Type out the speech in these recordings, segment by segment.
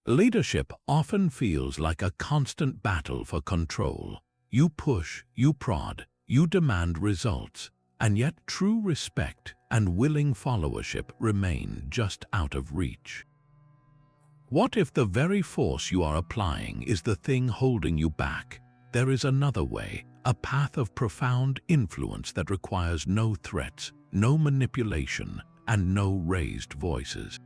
Leadership often feels like a constant battle for control. You push, you prod, you demand results, and yet true respect and willing followership remain just out of reach. What if the very force you are applying is the thing holding you back? There is another way, a path of profound influence that requires no threats, no manipulation, and no raised voices.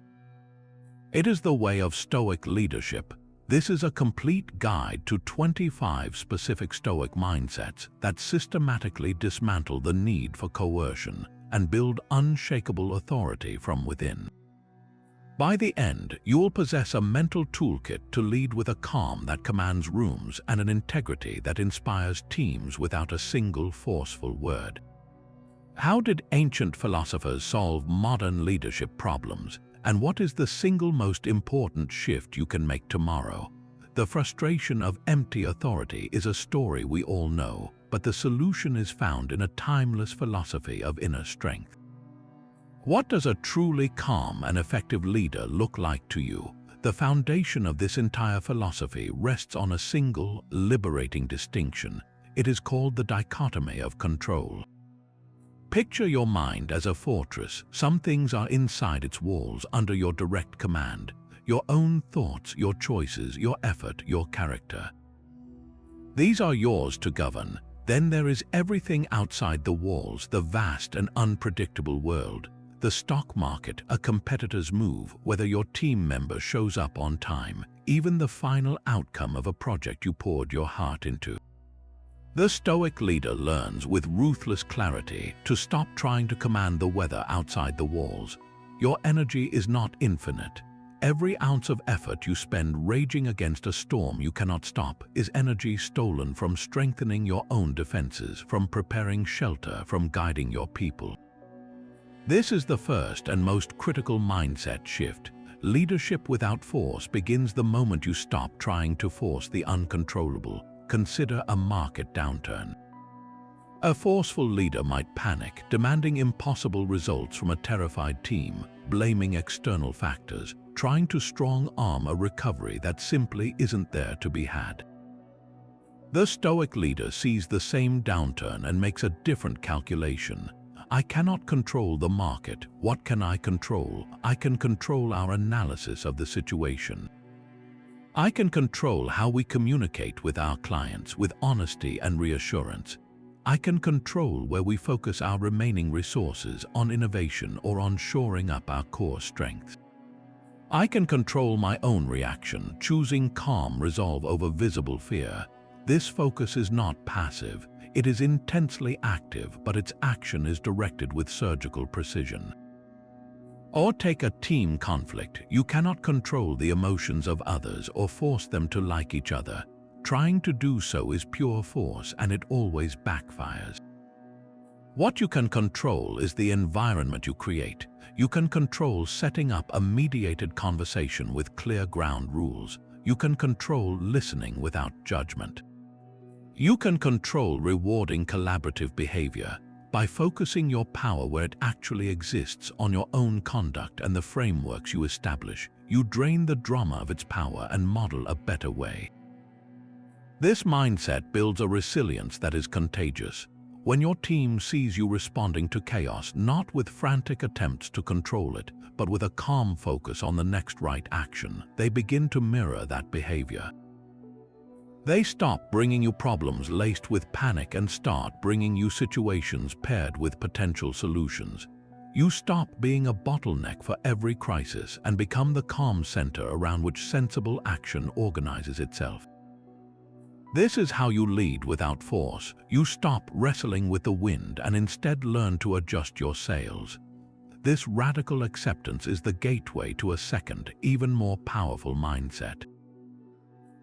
It is the way of Stoic leadership. This is a complete guide to 25 specific Stoic mindsets that systematically dismantle the need for coercion and build unshakable authority from within. By the end, you will possess a mental toolkit to lead with a calm that commands rooms and an integrity that inspires teams without a single forceful word. How did ancient philosophers solve modern leadership problems? And what is the single most important shift you can make tomorrow? The frustration of empty authority is a story we all know, but the solution is found in a timeless philosophy of inner strength. What does a truly calm and effective leader look like to you? The foundation of this entire philosophy rests on a single, liberating distinction. It is called the dichotomy of control. Picture your mind as a fortress. Some things are inside its walls under your direct command. Your own thoughts, your choices, your effort, your character. These are yours to govern. Then there is everything outside the walls, the vast and unpredictable world. The stock market, a competitor's move, whether your team member shows up on time, even the final outcome of a project you poured your heart into. The Stoic leader learns with ruthless clarity to stop trying to command the weather outside the walls. Your energy is not infinite. Every ounce of effort you spend raging against a storm you cannot stop is energy stolen from strengthening your own defenses, from preparing shelter, from guiding your people. This is the first and most critical mindset shift. Leadership without force begins the moment you stop trying to force the uncontrollable. Consider a market downturn. A forceful leader might panic, demanding impossible results from a terrified team, blaming external factors, trying to strong-arm a recovery that simply isn't there to be had. The Stoic leader sees the same downturn and makes a different calculation. I cannot control the market. What can I control? I can control our analysis of the situation. I can control how we communicate with our clients with honesty and reassurance. I can control where we focus our remaining resources, on innovation or on shoring up our core strengths. I can control my own reaction, choosing calm resolve over visible fear. This focus is not passive. It is intensely active, but its action is directed with surgical precision. Or take a team conflict. You cannot control the emotions of others or force them to like each other. Trying to do so is pure force, and it always backfires. What you can control is the environment you create. You can control setting up a mediated conversation with clear ground rules. You can control listening without judgment. You can control rewarding collaborative behavior. By focusing your power where it actually exists, on your own conduct and the frameworks you establish, you drain the drama of its power and model a better way. This mindset builds a resilience that is contagious. When your team sees you responding to chaos, not with frantic attempts to control it, but with a calm focus on the next right action, they begin to mirror that behavior. They stop bringing you problems laced with panic and start bringing you situations paired with potential solutions. You stop being a bottleneck for every crisis and become the calm center around which sensible action organizes itself. This is how you lead without force. You stop wrestling with the wind and instead learn to adjust your sails. This radical acceptance is the gateway to a second, even more powerful mindset.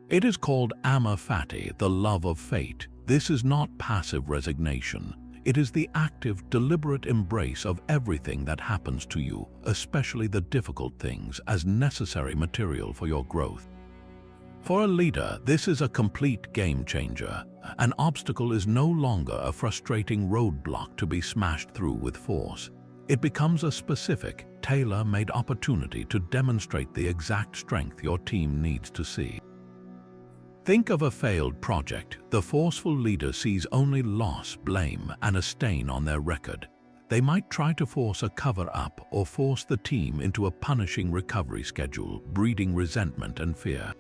It is called amor fati, the love of fate. This is not passive resignation. It is the active, deliberate embrace of everything that happens to you, especially the difficult things, as necessary material for your growth. For a leader, this is a complete game changer. An obstacle is no longer a frustrating roadblock to be smashed through with force. It becomes a specific, tailor-made opportunity to demonstrate the exact strength your team needs to see. Think of a failed project. The forceful leader sees only loss, blame, and a stain on their record. They might try to force a cover-up or force the team into a punishing recovery schedule, breeding resentment and fear.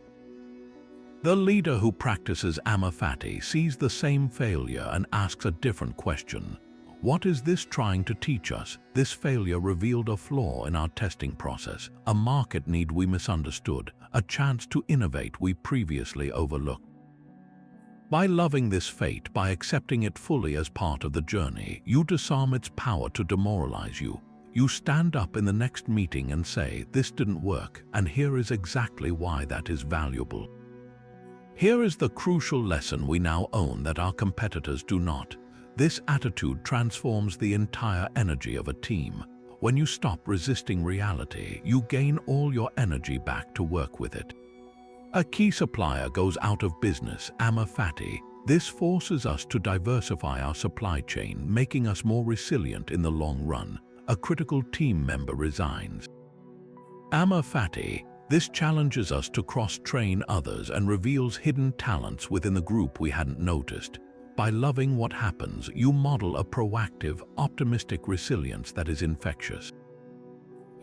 The leader who practices amor fati sees the same failure and asks a different question. What is this trying to teach us? This failure revealed a flaw in our testing process, a market need we misunderstood, a chance to innovate we previously overlooked. By loving this fate, by accepting it fully as part of the journey, you disarm its power to demoralize you. You stand up in the next meeting and say, "This didn't work, and here is exactly why that is valuable." Here is the crucial lesson we now own that our competitors do not. This attitude transforms the entire energy of a team. When you stop resisting reality, you gain all your energy back to work with it. A key supplier goes out of business, amor fati. This forces us to diversify our supply chain, making us more resilient in the long run. A critical team member resigns. Amor fati. This challenges us to cross-train others and reveals hidden talents within the group we hadn't noticed. By loving what happens, you model a proactive, optimistic resilience that is infectious.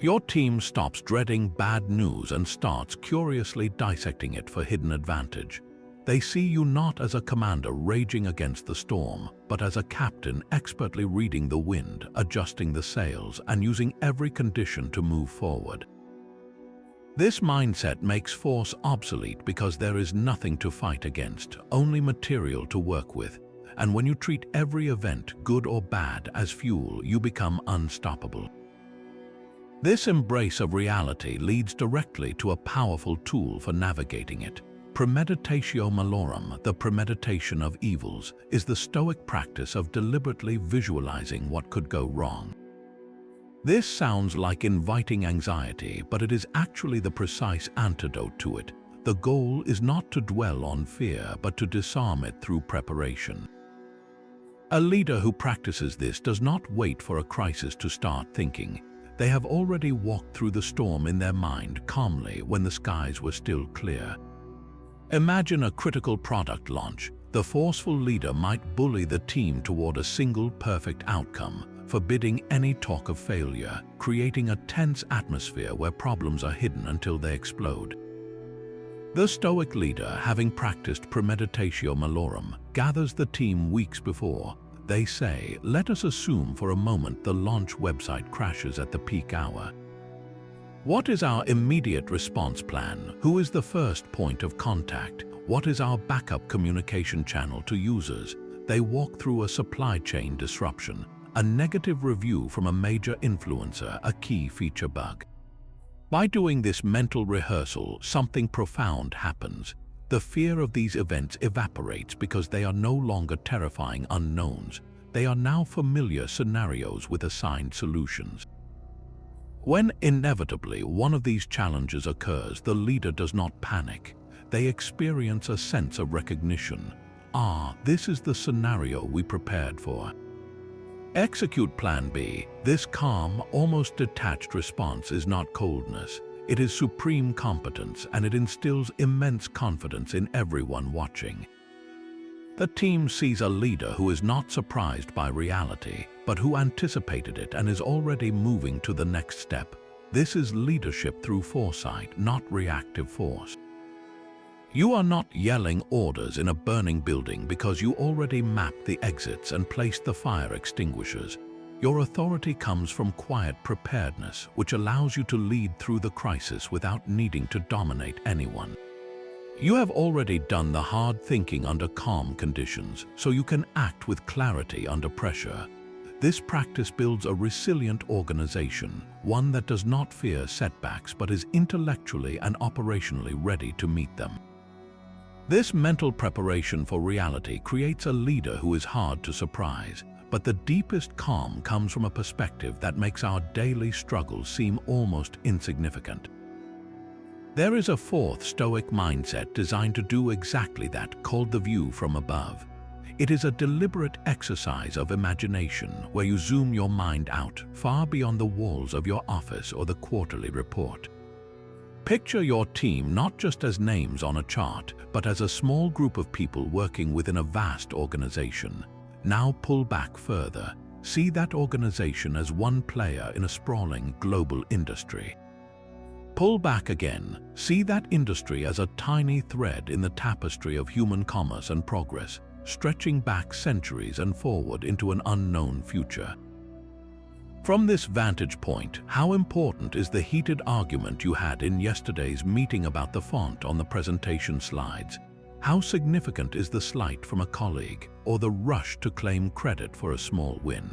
Your team stops dreading bad news and starts curiously dissecting it for hidden advantage. They see you not as a commander raging against the storm, but as a captain expertly reading the wind, adjusting the sails, and using every condition to move forward. This mindset makes force obsolete because there is nothing to fight against, only material to work with. And when you treat every event, good or bad, as fuel, you become unstoppable. This embrace of reality leads directly to a powerful tool for navigating it. Premeditatio malorum, the premeditation of evils, is the Stoic practice of deliberately visualizing what could go wrong. This sounds like inviting anxiety, but it is actually the precise antidote to it. The goal is not to dwell on fear, but to disarm it through preparation. A leader who practices this does not wait for a crisis to start thinking. They have already walked through the storm in their mind calmly when the skies were still clear. Imagine a critical product launch. The forceful leader might bully the team toward a single perfect outcome, forbidding any talk of failure, creating a tense atmosphere where problems are hidden until they explode. The Stoic leader, having practiced premeditatio malorum, gathers the team weeks before. They say, "Let us assume for a moment the launch website crashes at the peak hour. What is our immediate response plan? Who is the first point of contact? What is our backup communication channel to users?" They walk through a supply chain disruption, a negative review from a major influencer, a key feature bug. By doing this mental rehearsal, something profound happens. The fear of these events evaporates because they are no longer terrifying unknowns. They are now familiar scenarios with assigned solutions. When inevitably one of these challenges occurs, the leader does not panic. They experience a sense of recognition. This is the scenario we prepared for. Execute Plan B. This calm, almost detached response is not coldness. It is supreme competence, and it instills immense confidence in everyone watching. The team sees a leader who is not surprised by reality, but who anticipated it and is already moving to the next step. This is leadership through foresight, not reactive force. You are not yelling orders in a burning building because you already mapped the exits and placed the fire extinguishers. Your authority comes from quiet preparedness, which allows you to lead through the crisis without needing to dominate anyone. You have already done the hard thinking under calm conditions, so you can act with clarity under pressure. This practice builds a resilient organization, one that does not fear setbacks but is intellectually and operationally ready to meet them. This mental preparation for reality creates a leader who is hard to surprise, but the deepest calm comes from a perspective that makes our daily struggles seem almost insignificant. There is a fourth Stoic mindset designed to do exactly that, called the view from above. It is a deliberate exercise of imagination where you zoom your mind out far beyond the walls of your office or the quarterly report. Picture your team not just as names on a chart, but as a small group of people working within a vast organization. Now pull back further. See that organization as one player in a sprawling global industry. Pull back again. See that industry as a tiny thread in the tapestry of human commerce and progress, stretching back centuries and forward into an unknown future. From this vantage point, how important is the heated argument you had in yesterday's meeting about the font on the presentation slides? How significant is the slight from a colleague or the rush to claim credit for a small win?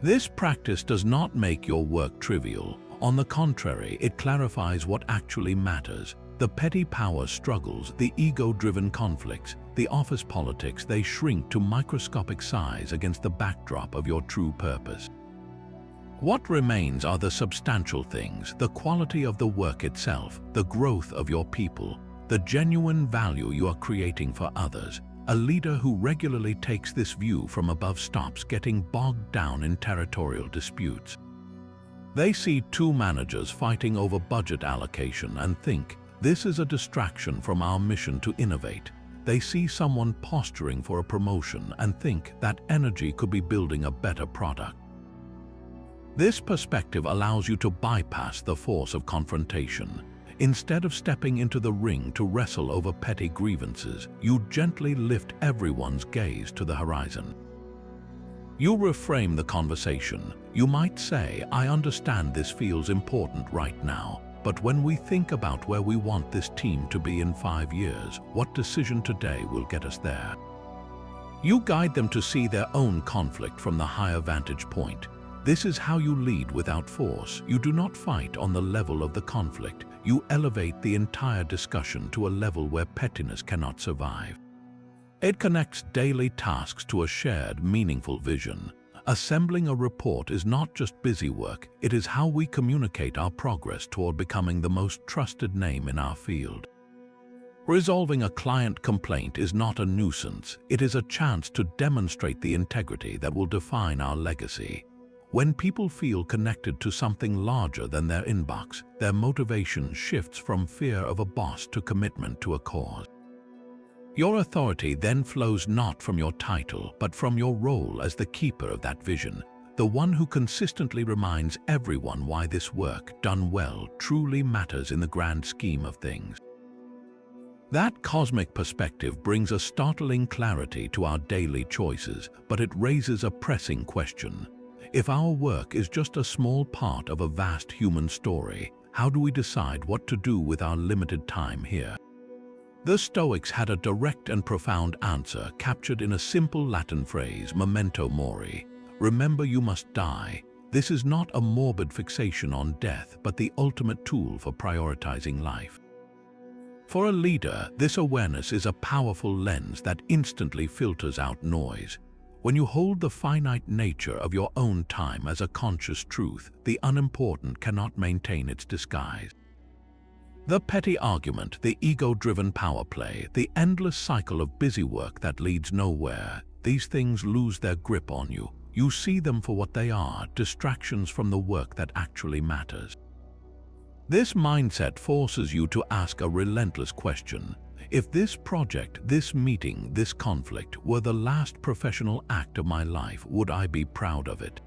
This practice does not make your work trivial. On the contrary, it clarifies what actually matters. The petty power struggles, the ego-driven conflicts, the office politics, they shrink to microscopic size against the backdrop of your true purpose. What remains are the substantial things, the quality of the work itself, the growth of your people, the genuine value you are creating for others. A leader who regularly takes this view from above stops getting bogged down in territorial disputes. They see two managers fighting over budget allocation and think, this is a distraction from our mission to innovate. They see someone posturing for a promotion and think that energy could be building a better product. This perspective allows you to bypass the force of confrontation. Instead of stepping into the ring to wrestle over petty grievances, you gently lift everyone's gaze to the horizon. You reframe the conversation. You might say, I understand this feels important right now, but when we think about where we want this team to be in 5 years, what decision today will get us there? You guide them to see their own conflict from the higher vantage point. This is how you lead without force. You do not fight on the level of the conflict. You elevate the entire discussion to a level where pettiness cannot survive. It connects daily tasks to a shared, meaningful vision. Assembling a report is not just busy work, it is how we communicate our progress toward becoming the most trusted name in our field. Resolving a client complaint is not a nuisance, it is a chance to demonstrate the integrity that will define our legacy. When people feel connected to something larger than their inbox, their motivation shifts from fear of a boss to commitment to a cause. Your authority then flows not from your title, but from your role as the keeper of that vision, the one who consistently reminds everyone why this work, done well, truly matters in the grand scheme of things. That cosmic perspective brings a startling clarity to our daily choices, but it raises a pressing question. If our work is just a small part of a vast human story, how do we decide what to do with our limited time here? The Stoics had a direct and profound answer captured in a simple Latin phrase, memento mori. Remember, you must die. This is not a morbid fixation on death, but the ultimate tool for prioritizing life. For a leader, this awareness is a powerful lens that instantly filters out noise. When you hold the finite nature of your own time as a conscious truth, the unimportant cannot maintain its disguise. The petty argument, the ego-driven power play, the endless cycle of busy work that leads nowhere, these things lose their grip on you. You see them for what they are, distractions from the work that actually matters. This mindset forces you to ask a relentless question. If this project, this meeting, this conflict were the last professional act of my life, would I be proud of it?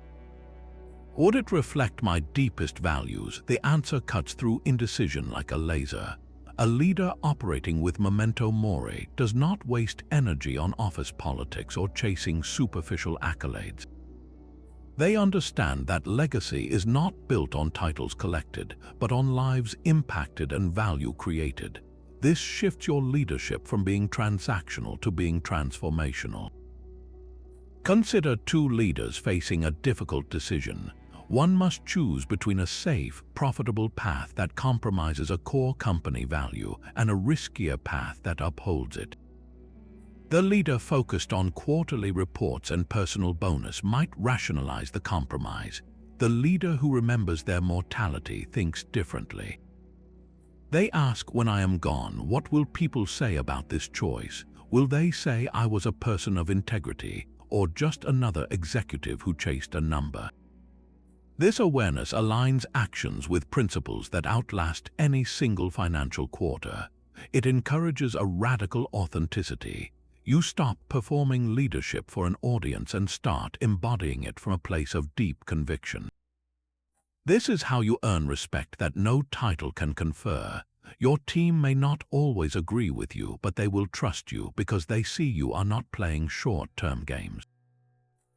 Would it reflect my deepest values? The answer cuts through indecision like a laser. A leader operating with memento mori does not waste energy on office politics or chasing superficial accolades. They understand that legacy is not built on titles collected, but on lives impacted and value created. This shifts your leadership from being transactional to being transformational. Consider two leaders facing a difficult decision. One must choose between a safe, profitable path that compromises a core company value and a riskier path that upholds it. The leader focused on quarterly reports and personal bonus might rationalize the compromise. The leader who remembers their mortality thinks differently. They ask, when I am gone, what will people say about this choice? Will they say I was a person of integrity or just another executive who chased a number? This awareness aligns actions with principles that outlast any single financial quarter. It encourages a radical authenticity. You stop performing leadership for an audience and start embodying it from a place of deep conviction. This is how you earn respect that no title can confer. Your team may not always agree with you, but they will trust you because they see you are not playing short-term games.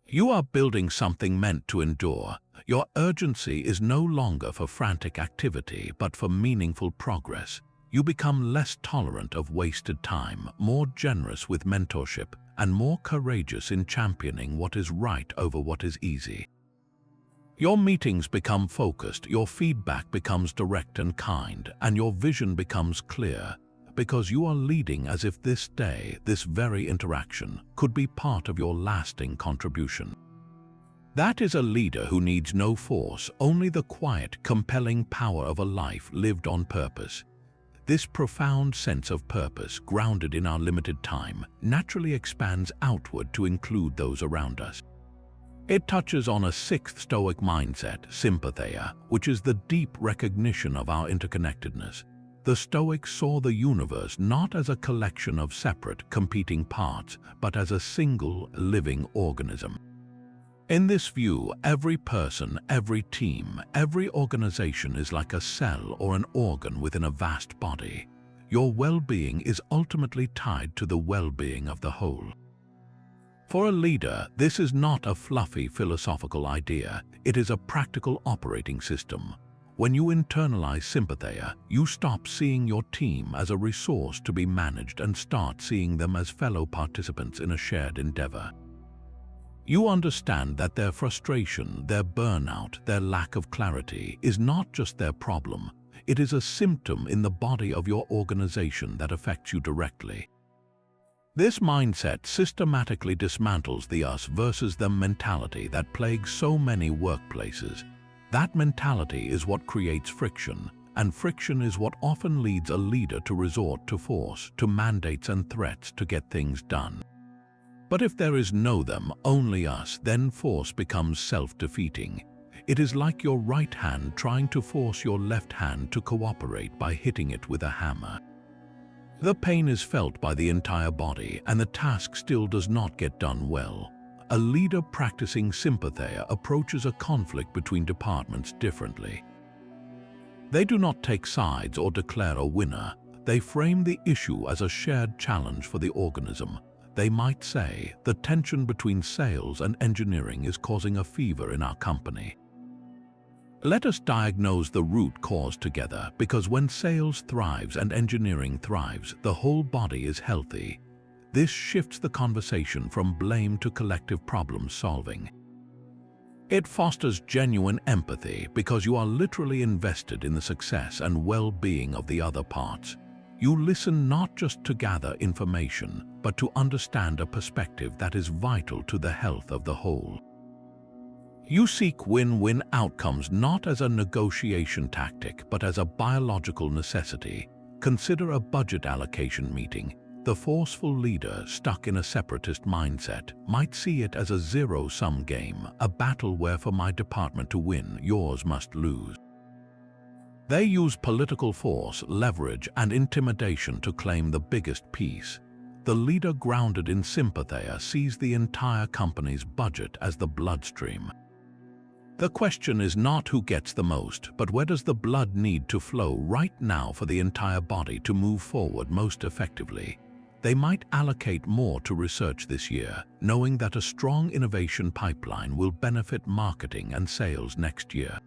You are building something meant to endure. Your urgency is no longer for frantic activity, but for meaningful progress. You become less tolerant of wasted time, more generous with mentorship, and more courageous in championing what is right over what is easy. Your meetings become focused, your feedback becomes direct and kind, and your vision becomes clear, because you are leading as if this day, this very interaction, could be part of your lasting contribution. That is a leader who needs no force, only the quiet, compelling power of a life lived on purpose. This profound sense of purpose, grounded in our limited time, naturally expands outward to include those around us. It touches on a sixth Stoic mindset, sympatheia, which is the deep recognition of our interconnectedness. The Stoics saw the universe not as a collection of separate, competing parts, but as a single, living organism. In this view, every person, every team, every organization is like a cell or an organ within a vast body. Your well-being is ultimately tied to the well-being of the whole. For a leader, this is not a fluffy philosophical idea, it is a practical operating system. When you internalize sympatheia, you stop seeing your team as a resource to be managed and start seeing them as fellow participants in a shared endeavor. You understand that their frustration, their burnout, their lack of clarity is not just their problem, it is a symptom in the body of your organization that affects you directly. This mindset systematically dismantles the us versus them mentality that plagues so many workplaces. That mentality is what creates friction, and friction is what often leads a leader to resort to force, to mandates and threats to get things done. But if there is no them, only us, then force becomes self-defeating. It is like your right hand trying to force your left hand to cooperate by hitting it with a hammer. The pain is felt by the entire body, and the task still does not get done well. A leader practicing sympatheia approaches a conflict between departments differently. They do not take sides or declare a winner. They frame the issue as a shared challenge for the organism. They might say, the tension between sales and engineering is causing a fever in our company. Let us diagnose the root cause together, because when sales thrives and engineering thrives, the whole body is healthy. This shifts the conversation from blame to collective problem solving. It fosters genuine empathy because you are literally invested in the success and well-being of the other parts. You listen not just to gather information, but to understand a perspective that is vital to the health of the whole. You seek win-win outcomes not as a negotiation tactic, but as a biological necessity. Consider a budget allocation meeting. The forceful leader, stuck in a separatist mindset, might see it as a zero-sum game, a battle where for my department to win, yours must lose. They use political force, leverage, and intimidation to claim the biggest piece. The leader grounded in sympatheia sees the entire company's budget as the bloodstream. The question is not who gets the most, but where does the blood need to flow right now for the entire body to move forward most effectively. They might allocate more to research this year, knowing that a strong innovation pipeline will benefit marketing and sales next year.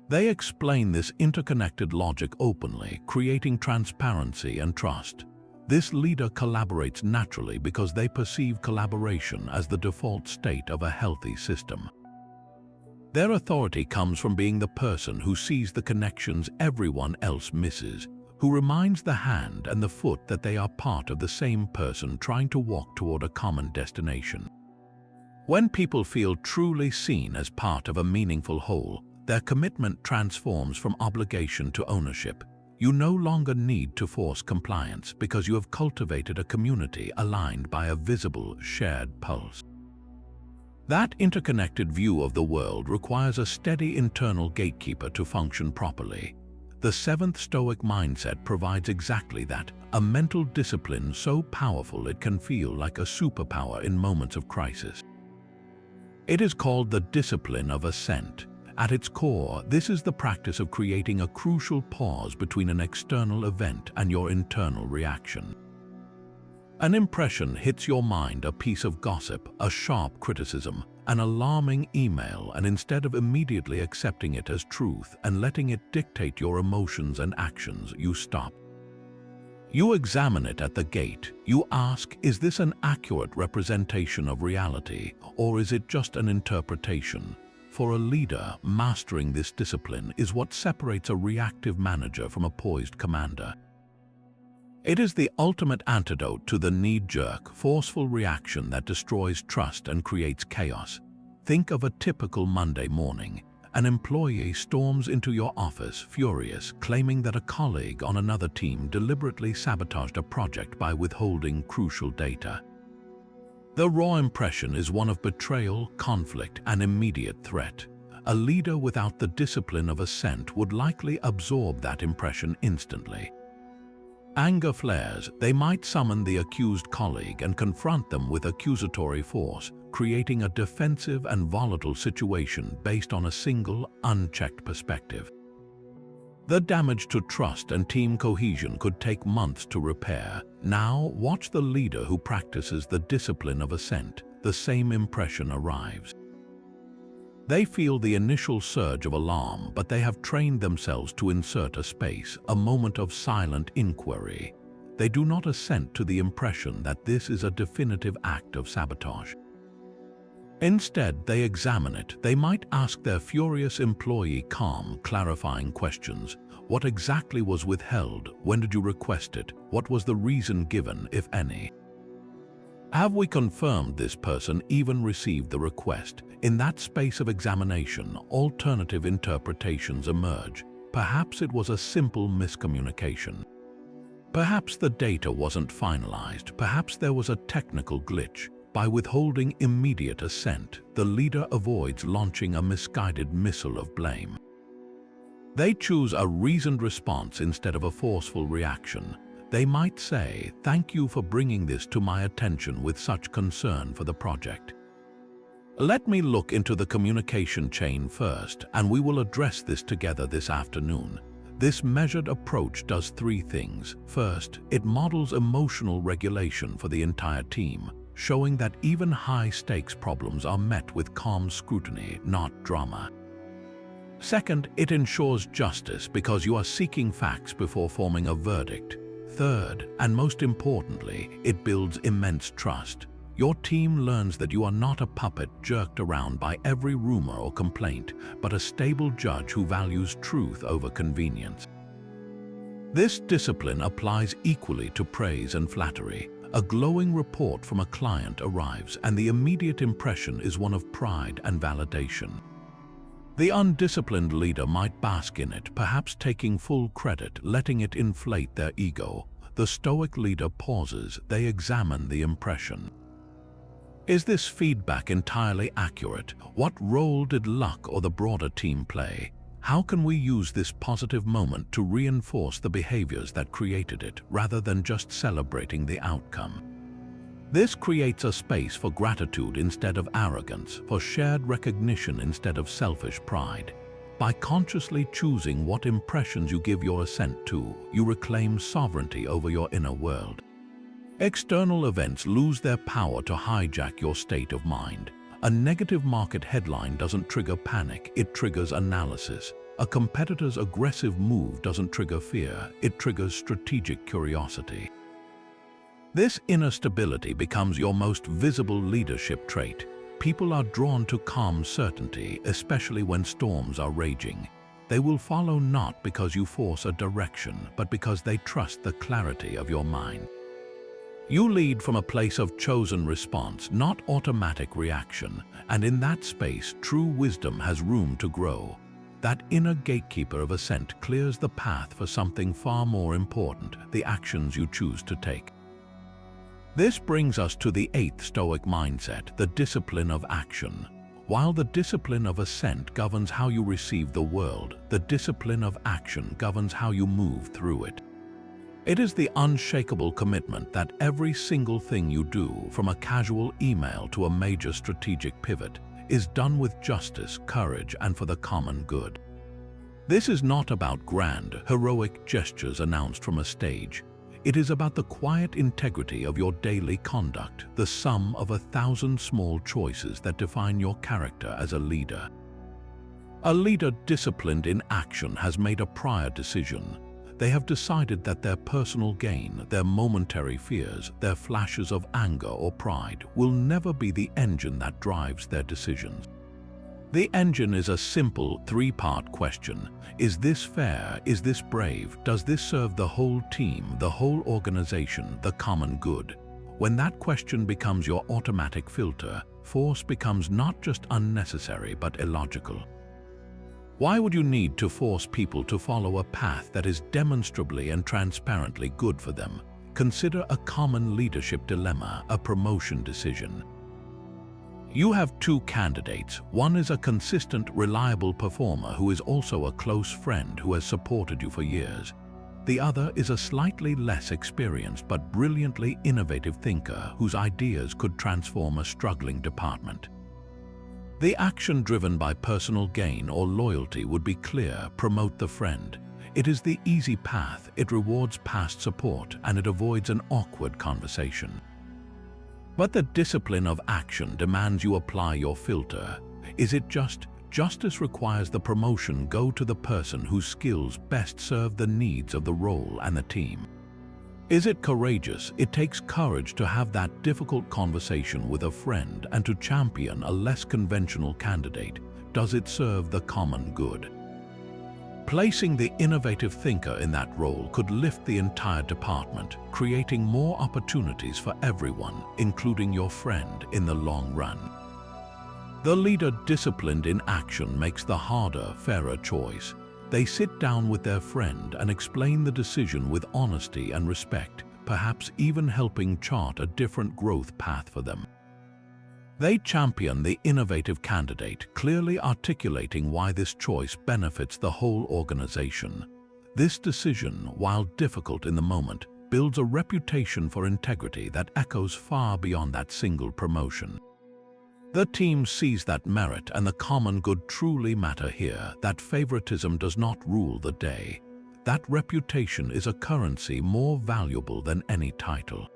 They explain this interconnected logic openly, creating transparency and trust. This leader collaborates naturally because they perceive collaboration as the default state of a healthy system. Their authority comes from being the person who sees the connections everyone else misses, who reminds the hand and the foot that they are part of the same person trying to walk toward a common destination. When people feel truly seen as part of a meaningful whole, their commitment transforms from obligation to ownership. You no longer need to force compliance because you have cultivated a community aligned by a visible, shared pulse. That interconnected view of the world requires a steady internal gatekeeper to function properly. The seventh Stoic mindset provides exactly that, a mental discipline so powerful it can feel like a superpower in moments of crisis. It is called the discipline of assent. At its core, this is the practice of creating a crucial pause between an external event and your internal reaction. An impression hits your mind, a piece of gossip, a sharp criticism, an alarming email, and instead of immediately accepting it as truth and letting it dictate your emotions and actions, you stop. You examine it at the gate. You ask, is this an accurate representation of reality, or is it just an interpretation? For a leader, mastering this discipline is what separates a reactive manager from a poised commander. It is the ultimate antidote to the knee-jerk, forceful reaction that destroys trust and creates chaos. Think of a typical Monday morning. An employee storms into your office, furious, claiming that a colleague on another team deliberately sabotaged a project by withholding crucial data. The raw impression is one of betrayal, conflict, and immediate threat. A leader without the discipline of assent would likely absorb that impression instantly. Anger flares. They might summon the accused colleague and confront them with accusatory force, creating a defensive and volatile situation based on a single, unchecked perspective. The damage to trust and team cohesion could take months to repair. Now, watch the leader who practices the discipline of assent. The same impression arrives. They feel the initial surge of alarm, but they have trained themselves to insert a space, a moment of silent inquiry. They do not assent to the impression that this is a definitive act of sabotage. Instead, they examine it. They might ask their furious employee calm, clarifying questions. What exactly was withheld? When did you request it? What was the reason given, if any? Have we confirmed this person even received the request? In that space of examination, alternative interpretations emerge. Perhaps it was a simple miscommunication. Perhaps the data wasn't finalized. Perhaps there was a technical glitch. By withholding immediate assent, the leader avoids launching a misguided missile of blame. They choose a reasoned response instead of a forceful reaction. They might say, "Thank you for bringing this to my attention with such concern for the project. Let me look into the communication chain first, and we will address this together this afternoon." This measured approach does three things. First, it models emotional regulation for the entire team, showing that even high-stakes problems are met with calm scrutiny, not drama. Second, it ensures justice because you are seeking facts before forming a verdict. Third, and most importantly, it builds immense trust. Your team learns that you are not a puppet jerked around by every rumor or complaint, but a stable judge who values truth over convenience. This discipline applies equally to praise and flattery. A glowing report from a client arrives, and the immediate impression is one of pride and validation. The undisciplined leader might bask in it, perhaps taking full credit, letting it inflate their ego. The Stoic leader pauses. They examine the impression. Is this feedback entirely accurate? What role did luck or the broader team play? How can we use this positive moment to reinforce the behaviors that created it, rather than just celebrating the outcome? This creates a space for gratitude instead of arrogance, for shared recognition instead of selfish pride. By consciously choosing what impressions you give your assent to, you reclaim sovereignty over your inner world. External events lose their power to hijack your state of mind. A negative market headline doesn't trigger panic, it triggers analysis. A competitor's aggressive move doesn't trigger fear, it triggers strategic curiosity. This inner stability becomes your most visible leadership trait. People are drawn to calm certainty, especially when storms are raging. They will follow not because you force a direction, but because they trust the clarity of your mind. You lead from a place of chosen response, not automatic reaction, and in that space, true wisdom has room to grow. that inner gatekeeper of ascent clears the path for something far more important, the actions you choose to take. This brings us to the 8th Stoic mindset, the discipline of action. While the discipline of ascent governs how you receive the world, the discipline of action governs how you move through it. It is the unshakable commitment that every single thing you do, from a casual email to a major strategic pivot, is done with justice, courage, and for the common good. This is not about grand, heroic gestures announced from a stage. It is about the quiet integrity of your daily conduct, the sum of 1,000 small choices that define your character as a leader. A leader disciplined in action has made a prior decision. They have decided that their personal gain, their momentary fears, their flashes of anger or pride will never be the engine that drives their decisions. The engine is a simple 3-part question. Is this fair? Is this brave? Does this serve the whole team, the whole organization, the common good? When that question becomes your automatic filter, force becomes not just unnecessary but illogical. Why would you need to force people to follow a path that is demonstrably and transparently good for them? Consider a common leadership dilemma, a promotion decision. You have 2 candidates. One is a consistent, reliable performer who is also a close friend who has supported you for years. The other is a slightly less experienced but brilliantly innovative thinker whose ideas could transform a struggling department. The action driven by personal gain or loyalty would be clear: promote the friend. It is the easy path, it rewards past support, and it avoids an awkward conversation. But the discipline of action demands you apply your filter. Is it just, justice requires the promotion go to the person whose skills best serve the needs of the role and the team? Is it courageous? It takes courage to have that difficult conversation with a friend and to champion a less conventional candidate. Does it serve the common good? Placing the innovative thinker in that role could lift the entire department, creating more opportunities for everyone, including your friend, in the long run. The leader disciplined in action makes the harder, fairer choice. They sit down with their friend and explain the decision with honesty and respect, perhaps even helping chart a different growth path for them. They champion the innovative candidate, clearly articulating why this choice benefits the whole organization. This decision, while difficult in the moment, builds a reputation for integrity that echoes far beyond that single promotion. The team sees that merit and the common good truly matter here, that favoritism does not rule the day. That reputation is a currency more valuable than any title.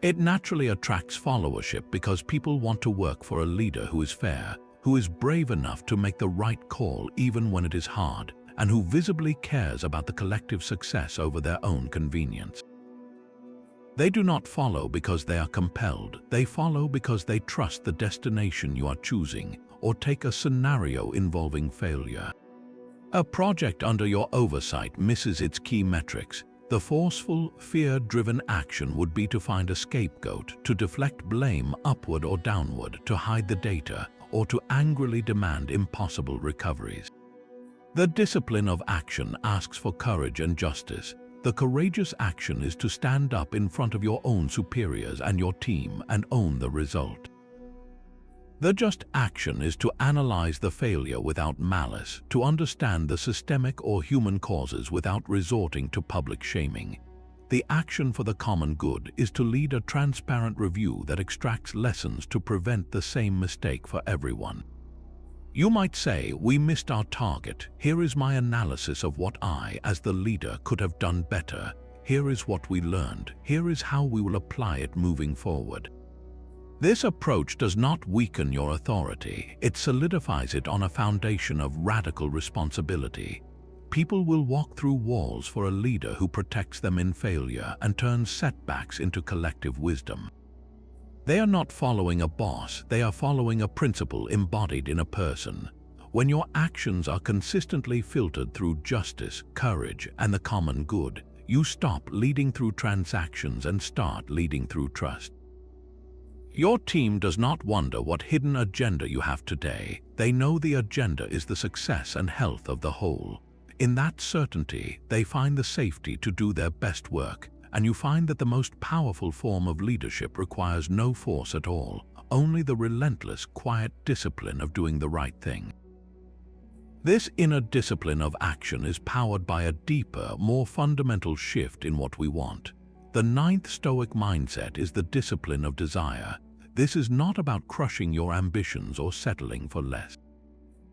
It naturally attracts followership because people want to work for a leader who is fair, who is brave enough to make the right call even when it is hard, and who visibly cares about the collective success over their own convenience. They do not follow because they are compelled. They follow because they trust the destination you are choosing, or take a scenario involving failure. A project under your oversight misses its key metrics. The forceful, fear-driven action would be to find a scapegoat, to deflect blame upward or downward, to hide the data, or to angrily demand impossible recoveries. The discipline of action asks for courage and justice. The courageous action is to stand up in front of your own superiors and your team and own the result. The just action is to analyze the failure without malice, to understand the systemic or human causes without resorting to public shaming. The action for the common good is to lead a transparent review that extracts lessons to prevent the same mistake for everyone. You might say, we missed our target. Here is my analysis of what I, as the leader, could have done better. Here is what we learned. Here is how we will apply it moving forward. This approach does not weaken your authority. It solidifies it on a foundation of radical responsibility. People will walk through walls for a leader who protects them in failure and turns setbacks into collective wisdom. They are not following a boss, they are following a principle embodied in a person. When your actions are consistently filtered through justice, courage, and the common good, you stop leading through transactions and start leading through trust. Your team does not wonder what hidden agenda you have today. They know the agenda is the success and health of the whole. In that certainty, they find the safety to do their best work, and you find that the most powerful form of leadership requires no force at all, only the relentless, quiet discipline of doing the right thing. This inner discipline of action is powered by a deeper, more fundamental shift in what we want. The ninth Stoic mindset is the discipline of desire. This is not about crushing your ambitions or settling for less.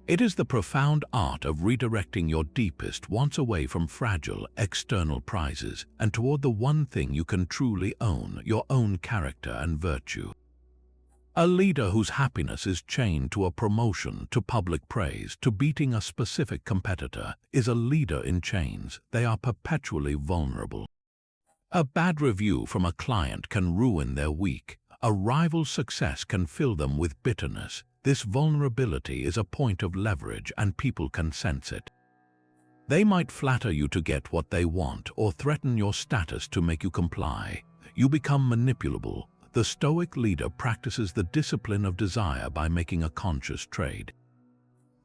It is the profound art of redirecting your deepest wants away from fragile, external prizes and toward the one thing you can truly own, your own character and virtue. A leader whose happiness is chained to a promotion, to public praise, to beating a specific competitor, is a leader in chains. They are perpetually vulnerable. A bad review from a client can ruin their week. A rival's success can fill them with bitterness. This vulnerability is a point of leverage, and people can sense it. They might flatter you to get what they want or threaten your status to make you comply. You become manipulable. The Stoic leader practices the discipline of desire by making a conscious trade.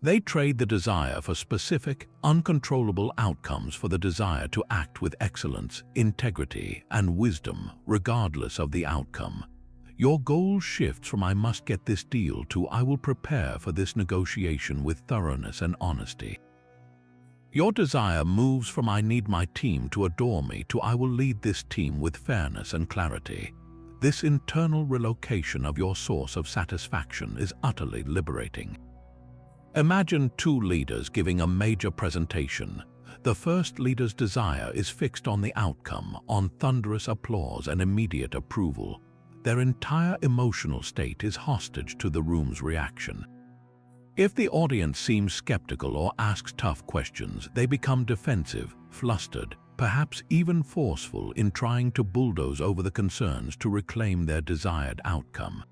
They trade the desire for specific, uncontrollable outcomes for the desire to act with excellence, integrity, and wisdom, regardless of the outcome. Your goal shifts from "I must get this deal" to "I will prepare for this negotiation with thoroughness and honesty." Your desire moves from "I need my team to adore me" to "I will lead this team with fairness and clarity." This internal relocation of your source of satisfaction is utterly liberating. Imagine two leaders giving a major presentation. The first leader's desire is fixed on the outcome, on thunderous applause and immediate approval. Their entire emotional state is hostage to the room's reaction. If the audience seems skeptical or asks tough questions, they become defensive, flustered, perhaps even forceful in trying to bulldoze over the concerns to reclaim their desired outcome.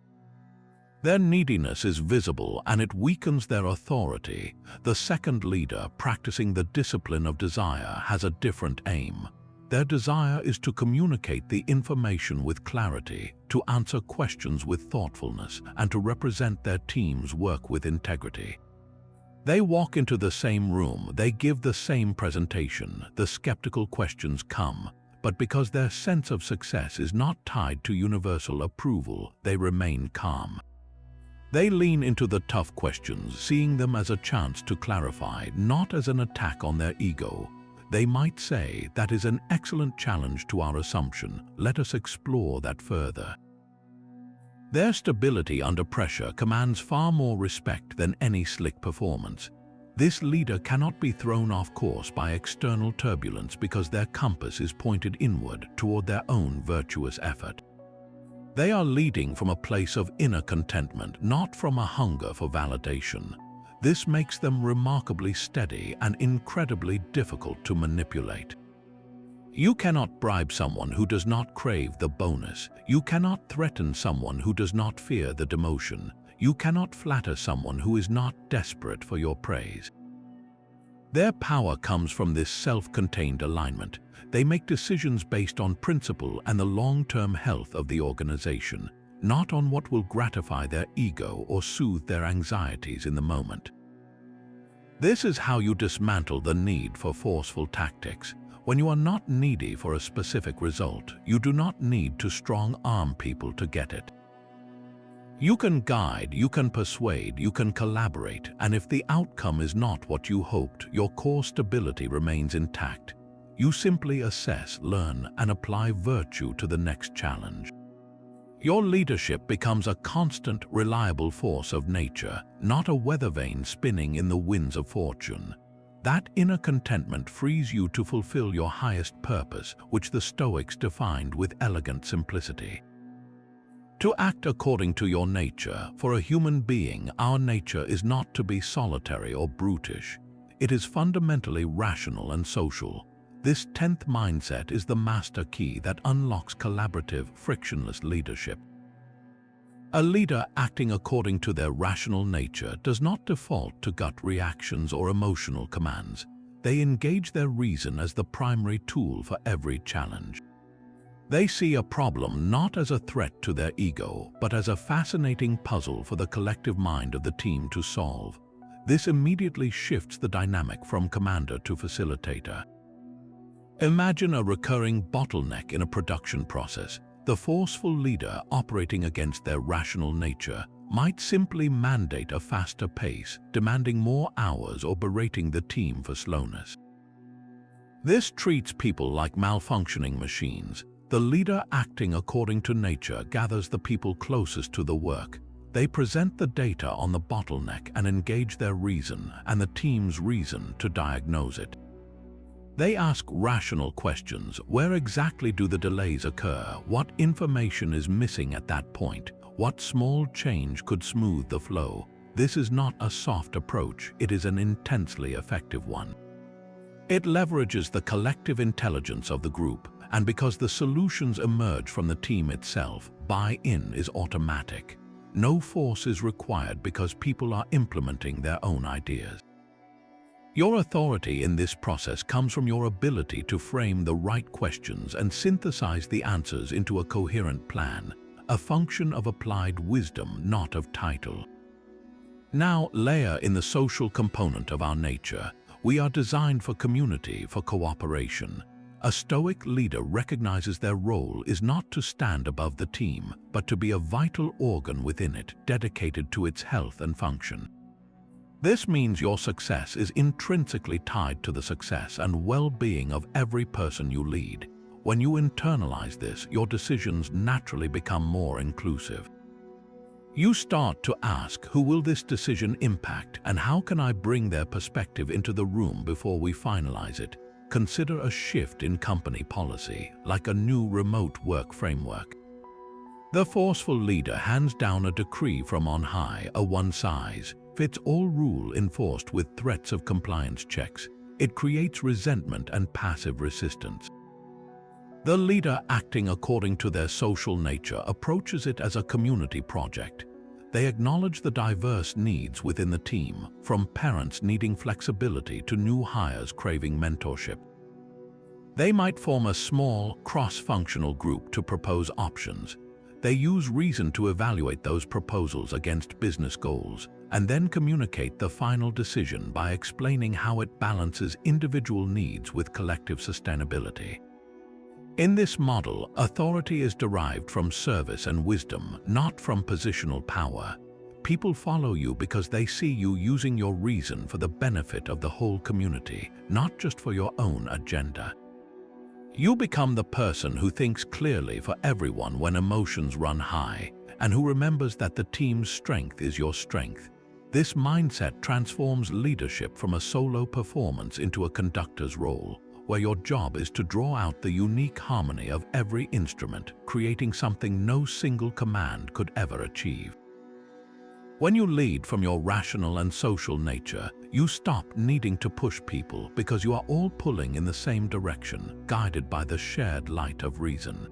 Their neediness is visible and it weakens their authority. The second leader, practicing the discipline of desire, has a different aim. Their desire is to communicate the information with clarity, to answer questions with thoughtfulness, and to represent their team's work with integrity. They walk into the same room, they give the same presentation, the skeptical questions come, but because their sense of success is not tied to universal approval, they remain calm. They lean into the tough questions, seeing them as a chance to clarify, not as an attack on their ego. They might say, "That is an excellent challenge to our assumption. Let us explore that further." Their stability under pressure commands far more respect than any slick performance. This leader cannot be thrown off course by external turbulence because their compass is pointed inward toward their own virtuous effort. They are leading from a place of inner contentment, not from a hunger for validation. This makes them remarkably steady and incredibly difficult to manipulate. You cannot bribe someone who does not crave the bonus. You cannot threaten someone who does not fear the demotion. You cannot flatter someone who is not desperate for your praise. Their power comes from this self-contained alignment. They make decisions based on principle and the long-term health of the organization, not on what will gratify their ego or soothe their anxieties in the moment. This is how you dismantle the need for forceful tactics. When you are not needy for a specific result, you do not need to strong-arm people to get it. You can guide, you can persuade, you can collaborate, and if the outcome is not what you hoped, your core stability remains intact. You simply assess, learn, and apply virtue to the next challenge. Your leadership becomes a constant, reliable force of nature, not a weather vane spinning in the winds of fortune. That inner contentment frees you to fulfill your highest purpose, which the Stoics defined with elegant simplicity. To act according to your nature. For a human being, our nature is not to be solitary or brutish. It is fundamentally rational and social. This 10th mindset is the master key that unlocks collaborative, frictionless leadership. A leader acting according to their rational nature does not default to gut reactions or emotional commands. They engage their reason as the primary tool for every challenge. They see a problem not as a threat to their ego, but as a fascinating puzzle for the collective mind of the team to solve. This immediately shifts the dynamic from commander to facilitator. Imagine a recurring bottleneck in a production process. The forceful leader, operating against their rational nature, might simply mandate a faster pace, demanding more hours or berating the team for slowness. This treats people like malfunctioning machines. The leader, acting according to nature, gathers the people closest to the work. They present the data on the bottleneck and engage their reason and the team's reason to diagnose it. They ask rational questions. Where exactly do the delays occur? What information is missing at that point? What small change could smooth the flow? This is not a soft approach, it is an intensely effective one. It leverages the collective intelligence of the group, and because the solutions emerge from the team itself, buy-in is automatic. No force is required because people are implementing their own ideas. Your authority in this process comes from your ability to frame the right questions and synthesize the answers into a coherent plan, a function of applied wisdom, not of title. Now, layer in the social component of our nature. We are designed for community, for cooperation. A stoic leader recognizes their role is not to stand above the team, but to be a vital organ within it, dedicated to its health and function. This means your success is intrinsically tied to the success and well-being of every person you lead. When you internalize this, your decisions naturally become more inclusive. You start to ask, who will this decision impact, and how can I bring their perspective into the room before we finalize it? Consider a shift in company policy, like a new remote work framework. The forceful leader hands down a decree from on high, a one-size-fits-all rule enforced with threats of compliance checks. It creates resentment and passive resistance. The leader, acting according to their social nature, approaches it as a community project. They acknowledge the diverse needs within the team, from parents needing flexibility to new hires craving mentorship. They might form a small, cross-functional group to propose options. They use reason to evaluate those proposals against business goals, and then communicate the final decision by explaining how it balances individual needs with collective sustainability. In this model, authority is derived from service and wisdom, not from positional power. People follow you because they see you using your reason for the benefit of the whole community, not just for your own agenda. You become the person who thinks clearly for everyone when emotions run high, and who remembers that the team's strength is your strength. This mindset transforms leadership from a solo performance into a conductor's role, where your job is to draw out the unique harmony of every instrument, creating something no single command could ever achieve. When you lead from your rational and social nature, you stop needing to push people because you are all pulling in the same direction, guided by the shared light of reason.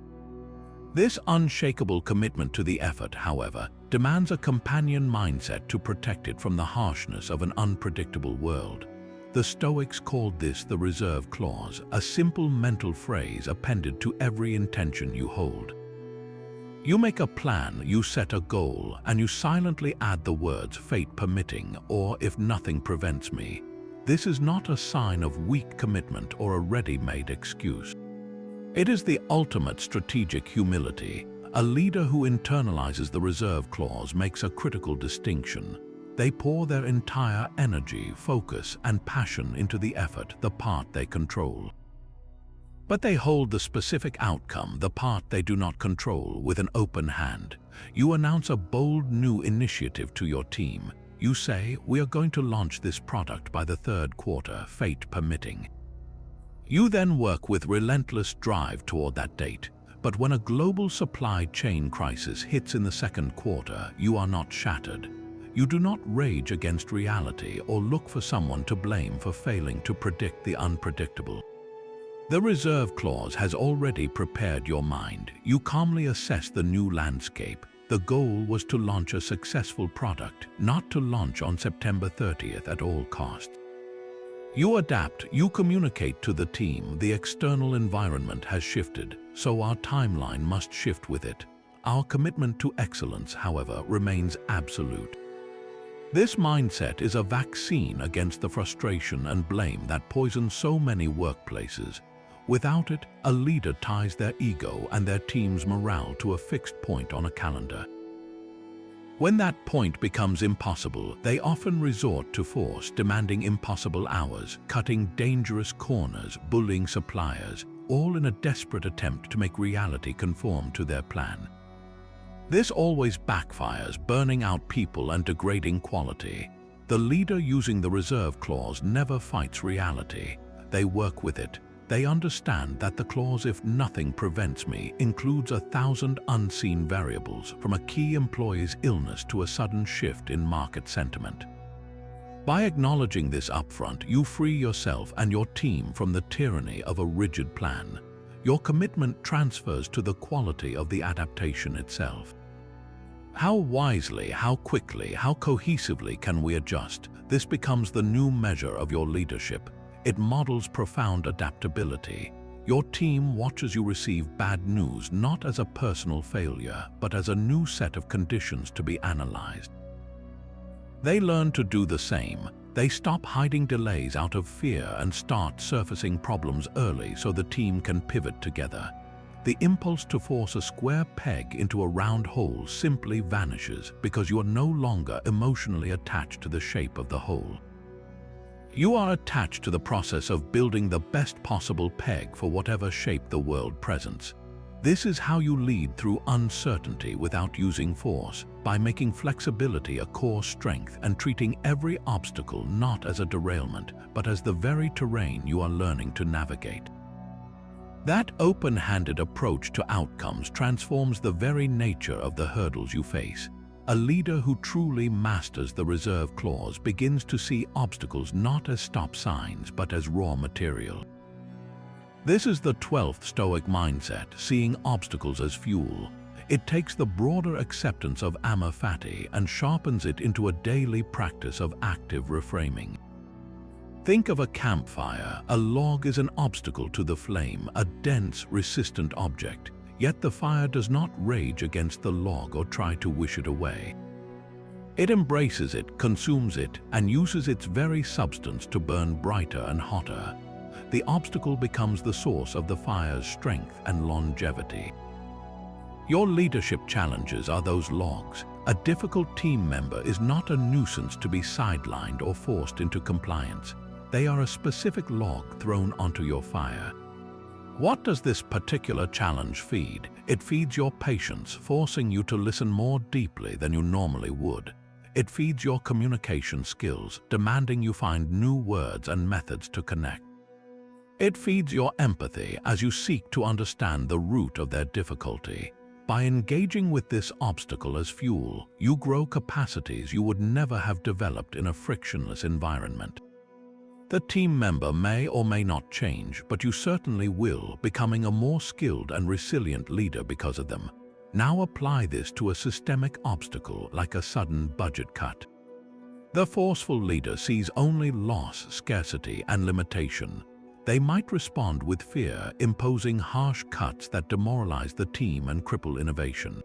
This unshakable commitment to the effort, however, demands a companion mindset to protect it from the harshness of an unpredictable world. The Stoics called this the reserve clause, a simple mental phrase appended to every intention you hold. You make a plan, you set a goal, and you silently add the words "fate permitting" or "if nothing prevents me." This is not a sign of weak commitment or a ready-made excuse. It is the ultimate strategic humility. A leader who internalizes the reserve clause makes a critical distinction. They pour their entire energy, focus, and passion into the effort, the part they control. But they hold the specific outcome, the part they do not control, with an open hand. You announce a bold new initiative to your team. You say, "We are going to launch this product by the third quarter, fate permitting." You then work with relentless drive toward that date. But when a global supply chain crisis hits in the second quarter, you are not shattered. You do not rage against reality or look for someone to blame for failing to predict the unpredictable. The reserve clause has already prepared your mind. You calmly assess the new landscape. The goal was to launch a successful product, not to launch on September 30th at all costs. You adapt, you communicate to the team. The external environment has shifted. so our timeline must shift with it. Our commitment to excellence, however, remains absolute. This mindset is a vaccine against the frustration and blame that poison so many workplaces. Without it, a leader ties their ego and their team's morale to a fixed point on a calendar. When that point becomes impossible, they often resort to force, demanding impossible hours, cutting dangerous corners, bullying suppliers, all in a desperate attempt to make reality conform to their plan. This always backfires, burning out people and degrading quality. The leader using the reserve clause never fights reality. They work with it. They understand that the clause "if nothing prevents me" includes 1,000 unseen variables, from a key employee's illness to a sudden shift in market sentiment. By acknowledging this upfront, you free yourself and your team from the tyranny of a rigid plan. Your commitment transfers to the quality of the adaptation itself. How wisely, how quickly, how cohesively can we adjust? This becomes the new measure of your leadership. It models profound adaptability. Your team watches you receive bad news not as a personal failure, but as a new set of conditions to be analyzed. They learn to do the same. They stop hiding delays out of fear and start surfacing problems early so the team can pivot together. The impulse to force a square peg into a round hole simply vanishes because you are no longer emotionally attached to the shape of the hole. You are attached to the process of building the best possible peg for whatever shape the world presents. This is how you lead through uncertainty without using force, by making flexibility a core strength and treating every obstacle not as a derailment, but as the very terrain you are learning to navigate. That open-handed approach to outcomes transforms the very nature of the hurdles you face. A leader who truly masters the reserve clause begins to see obstacles not as stop signs, but as raw material. This is the 12th Stoic mindset, seeing obstacles as fuel. It takes the broader acceptance of amor fati and sharpens it into a daily practice of active reframing. Think of a campfire. A log is an obstacle to the flame, a dense, resistant object. Yet the fire does not rage against the log or try to wish it away. It embraces it, consumes it, and uses its very substance to burn brighter and hotter. The obstacle becomes the source of the fire's strength and longevity. Your leadership challenges are those logs. A difficult team member is not a nuisance to be sidelined or forced into compliance. They are a specific log thrown onto your fire. What does this particular challenge feed? It feeds your patience, forcing you to listen more deeply than you normally would. It feeds your communication skills, demanding you find new words and methods to connect. It feeds your empathy as you seek to understand the root of their difficulty. By engaging with this obstacle as fuel, you grow capacities you would never have developed in a frictionless environment. The team member may or may not change, but you certainly will, becoming a more skilled and resilient leader because of them. Now apply this to a systemic obstacle like a sudden budget cut. The forceful leader sees only loss, scarcity, and limitation. They might respond with fear, imposing harsh cuts that demoralize the team and cripple innovation.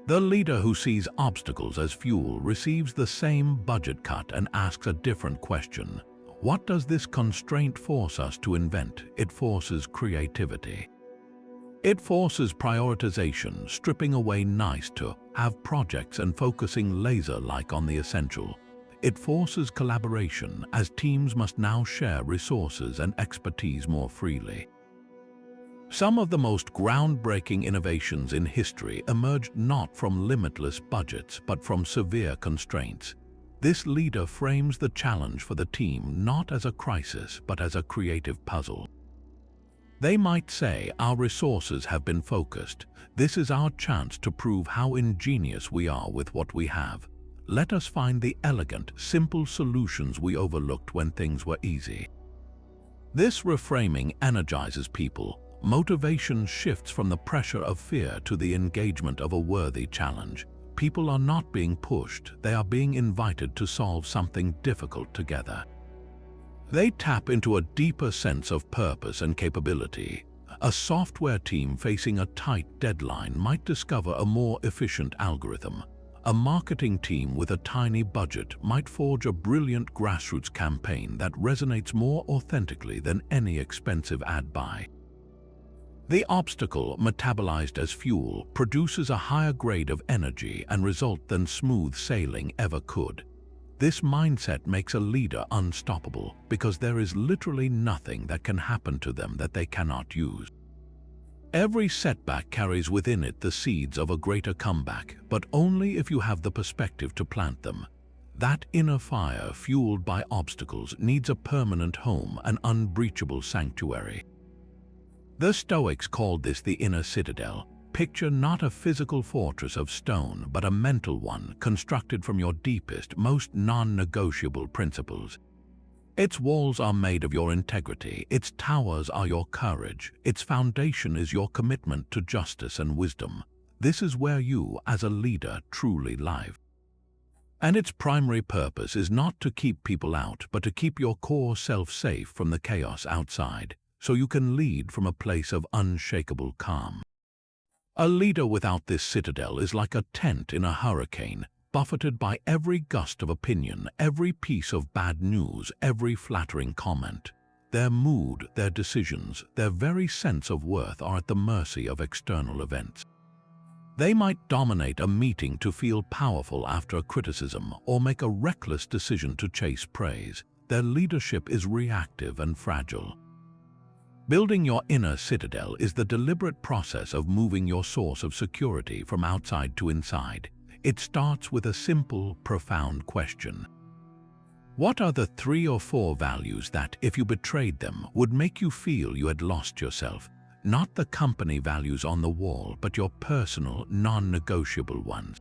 The leader who sees obstacles as fuel receives the same budget cut and asks a different question. What does this constraint force us to invent? It forces creativity. It forces prioritization, stripping away nice to have projects and focusing laser-like on the essential. It forces collaboration, as teams must now share resources and expertise more freely. Some of the most groundbreaking innovations in history emerged not from limitless budgets, but from severe constraints. This leader frames the challenge for the team not as a crisis, but as a creative puzzle. They might say, our resources have been focused. This is our chance to prove how ingenious we are with what we have. Let us find the elegant, simple solutions we overlooked when things were easy. This reframing energizes people. Motivation shifts from the pressure of fear to the engagement of a worthy challenge. People are not being pushed, they are being invited to solve something difficult together. They tap into a deeper sense of purpose and capability. A software team facing a tight deadline might discover a more efficient algorithm. A marketing team with a tiny budget might forge a brilliant grassroots campaign that resonates more authentically than any expensive ad buy. The obstacle, metabolized as fuel, produces a higher grade of energy and result than smooth sailing ever could. This mindset makes a leader unstoppable because there is literally nothing that can happen to them that they cannot use. Every setback carries within it the seeds of a greater comeback, but only if you have the perspective to plant them. That inner fire, fueled by obstacles, needs a permanent home, an unbreachable sanctuary. The Stoics called this the inner citadel. Picture not a physical fortress of stone, but a mental one constructed from your deepest, most non-negotiable principles. Its walls are made of your integrity, its towers are your courage, its foundation is your commitment to justice and wisdom. This is where you, as a leader, truly live. And its primary purpose is not to keep people out, but to keep your core self safe from the chaos outside, so you can lead from a place of unshakable calm. A leader without this citadel is like a tent in a hurricane, buffeted by every gust of opinion, every piece of bad news, every flattering comment. Their mood, their decisions, their very sense of worth are at the mercy of external events. They might dominate a meeting to feel powerful after a criticism, or make a reckless decision to chase praise. Their leadership is reactive and fragile. Building your inner citadel is the deliberate process of moving your source of security from outside to inside. It starts with a simple, profound question. What are the 3 or 4 values that, if you betrayed them, would make you feel you had lost yourself? Not the company values on the wall, but your personal, non-negotiable ones.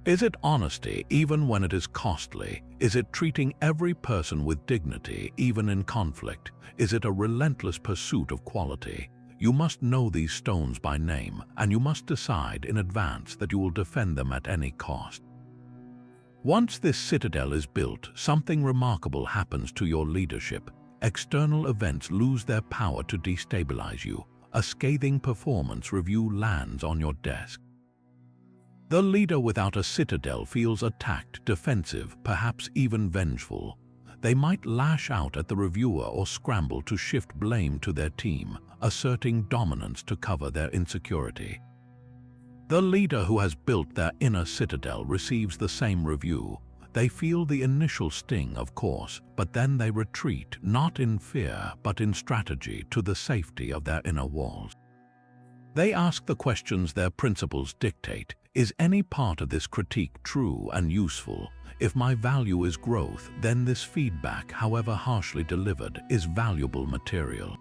Is it honesty, even when it is costly? Is it treating every person with dignity, even in conflict? Is it a relentless pursuit of quality? You must know these stones by name, and you must decide in advance that you will defend them at any cost. Once this citadel is built, something remarkable happens to your leadership. External events lose their power to destabilize you. A scathing performance review lands on your desk. The leader without a citadel feels attacked, defensive, perhaps even vengeful. They might lash out at the reviewer or scramble to shift blame to their team, asserting dominance to cover their insecurity. The leader who has built their inner citadel receives the same review. They feel the initial sting, of course, but then they retreat, not in fear, but in strategy, to the safety of their inner walls. They ask the questions their principles dictate. Is any part of this critique true and useful? If my value is growth, then this feedback, however harshly delivered, is valuable material.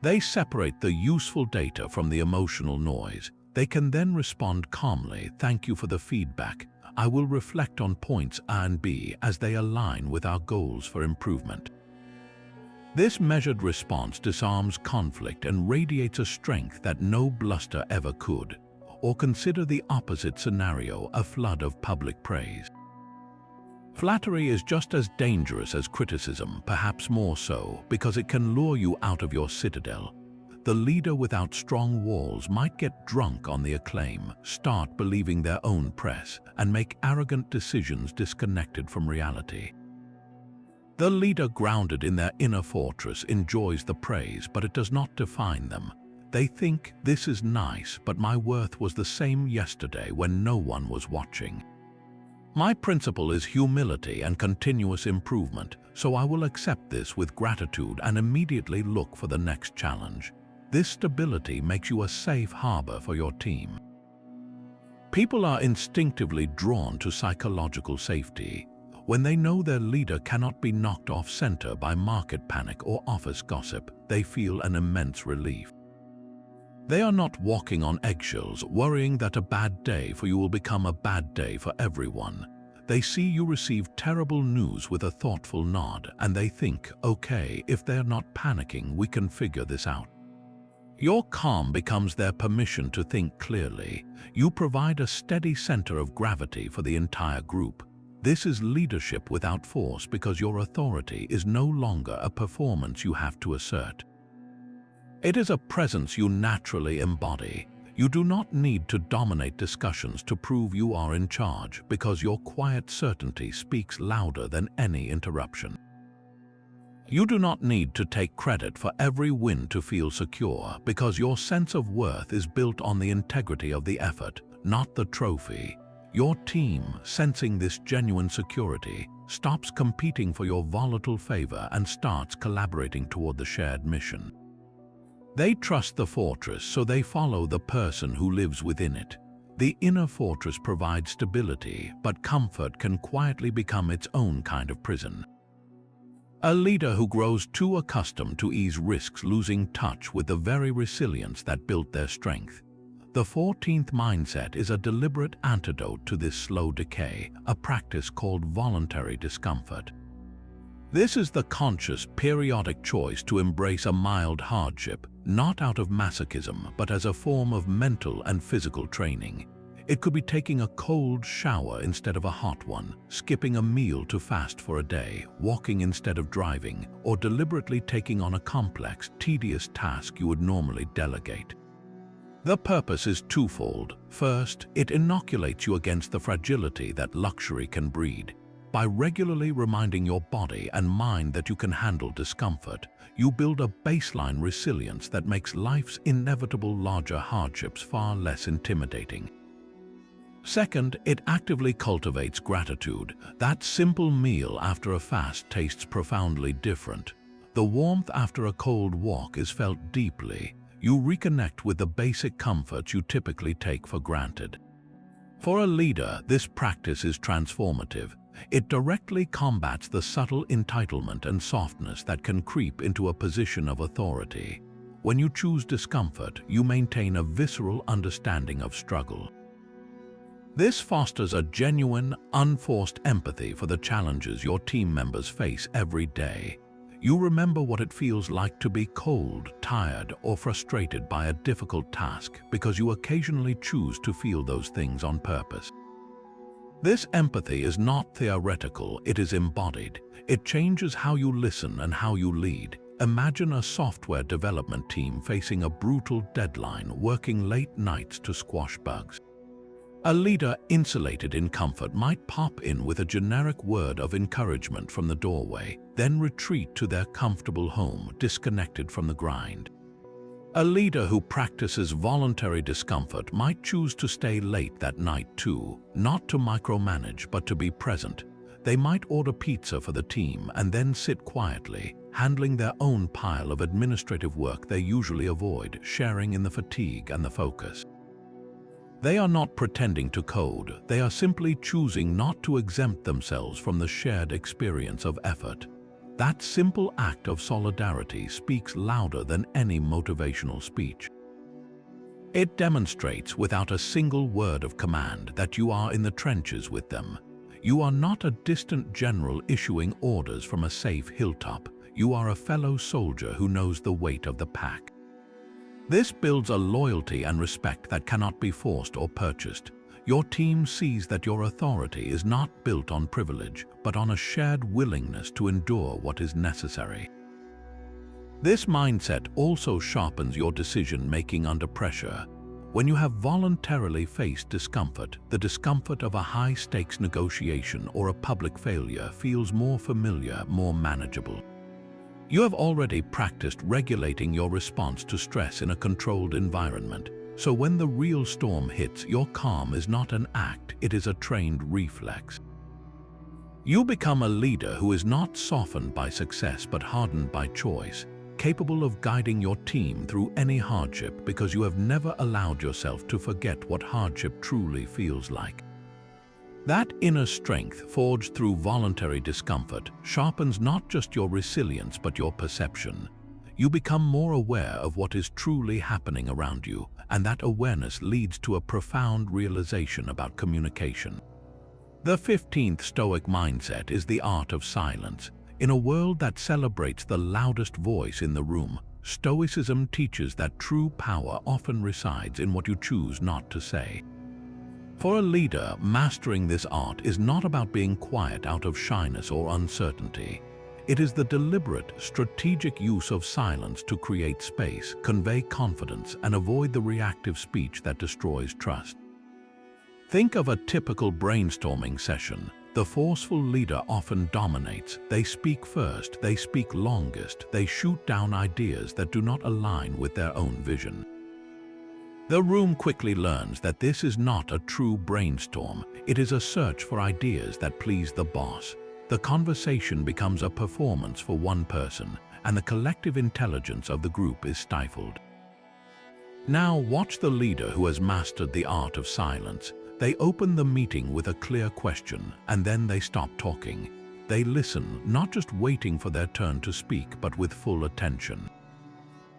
They separate the useful data from the emotional noise. They can then respond calmly, "Thank you for the feedback. I will reflect on points A and B as they align with our goals for improvement." This measured response disarms conflict and radiates a strength that no bluster ever could. Or consider the opposite scenario, a flood of public praise. Flattery is just as dangerous as criticism, perhaps more so, because it can lure you out of your citadel. The leader without strong walls might get drunk on the acclaim, start believing their own press, and make arrogant decisions disconnected from reality. The leader grounded in their inner fortress enjoys the praise, but it does not define them. They think, "This is nice, but my worth was the same yesterday when no one was watching. My principle is humility and continuous improvement, so I will accept this with gratitude and immediately look for the next challenge." This stability makes you a safe harbor for your team. People are instinctively drawn to psychological safety. When they know their leader cannot be knocked off center by market panic or office gossip, they feel an immense relief. They are not walking on eggshells, worrying that a bad day for you will become a bad day for everyone. They see you receive terrible news with a thoughtful nod, and they think, "Okay, if they're not panicking, we can figure this out." Your calm becomes their permission to think clearly. You provide a steady center of gravity for the entire group. This is leadership without force because your authority is no longer a performance you have to assert. It is a presence you naturally embody. You do not need to dominate discussions to prove you are in charge, because your quiet certainty speaks louder than any interruption. You do not need to take credit for every win to feel secure, because your sense of worth is built on the integrity of the effort, not the trophy. Your team, sensing this genuine security, stops competing for your volatile favor and starts collaborating toward the shared mission. They trust the fortress, so they follow the person who lives within it. The inner fortress provides stability, but comfort can quietly become its own kind of prison. A leader who grows too accustomed to ease risks losing touch with the very resilience that built their strength. The 14th mindset is a deliberate antidote to this slow decay, a practice called voluntary discomfort. This is the conscious, periodic choice to embrace a mild hardship, not out of masochism, but as a form of mental and physical training. It could be taking a cold shower instead of a hot one, skipping a meal to fast for a day, walking instead of driving, or deliberately taking on a complex, tedious task you would normally delegate. The purpose is twofold. First, it inoculates you against the fragility that luxury can breed. By regularly reminding your body and mind that you can handle discomfort, you build a baseline resilience that makes life's inevitable larger hardships far less intimidating. Second, it actively cultivates gratitude. That simple meal after a fast tastes profoundly different. The warmth after a cold walk is felt deeply. You reconnect with the basic comforts you typically take for granted. For a leader, this practice is transformative. It directly combats the subtle entitlement and softness that can creep into a position of authority. When you choose discomfort, you maintain a visceral understanding of struggle. This fosters a genuine, unforced empathy for the challenges your team members face every day. You remember what it feels like to be cold, tired, or frustrated by a difficult task because you occasionally choose to feel those things on purpose. This empathy is not theoretical, it is embodied. It changes how you listen and how you lead. Imagine a software development team facing a brutal deadline, working late nights to squash bugs. A leader insulated in comfort might pop in with a generic word of encouragement from the doorway, then retreat to their comfortable home, disconnected from the grind. A leader who practices voluntary discomfort might choose to stay late that night too, not to micromanage but to be present. They might order pizza for the team and then sit quietly, handling their own pile of administrative work they usually avoid, sharing in the fatigue and the focus. They are not pretending to code, they are simply choosing not to exempt themselves from the shared experience of effort. That simple act of solidarity speaks louder than any motivational speech. It demonstrates without a single word of command that you are in the trenches with them. You are not a distant general issuing orders from a safe hilltop. You are a fellow soldier who knows the weight of the pack. This builds a loyalty and respect that cannot be forced or purchased. Your team sees that your authority is not built on privilege, but on a shared willingness to endure what is necessary. This mindset also sharpens your decision-making under pressure. When you have voluntarily faced discomfort, the discomfort of a high-stakes negotiation or a public failure feels more familiar, more manageable. You have already practiced regulating your response to stress in a controlled environment, so when the real storm hits, your calm is not an act, it is a trained reflex. You become a leader who is not softened by success but hardened by choice, capable of guiding your team through any hardship because you have never allowed yourself to forget what hardship truly feels like. That inner strength, forged through voluntary discomfort, sharpens not just your resilience but your perception. You become more aware of what is truly happening around you, and that awareness leads to a profound realization about communication. The 15th Stoic mindset is the art of silence. In a world that celebrates the loudest voice in the room, Stoicism teaches that true power often resides in what you choose not to say. For a leader, mastering this art is not about being quiet out of shyness or uncertainty. It is the deliberate, strategic use of silence to create space, convey confidence, and avoid the reactive speech that destroys trust. Think of a typical brainstorming session. The forceful leader often dominates. They speak first, they speak longest, they shoot down ideas that do not align with their own vision. The room quickly learns that this is not a true brainstorm. It is a search for ideas that please the boss. The conversation becomes a performance for one person, and the collective intelligence of the group is stifled. Now watch the leader who has mastered the art of silence. They open the meeting with a clear question, and then they stop talking. They listen, not just waiting for their turn to speak, but with full attention.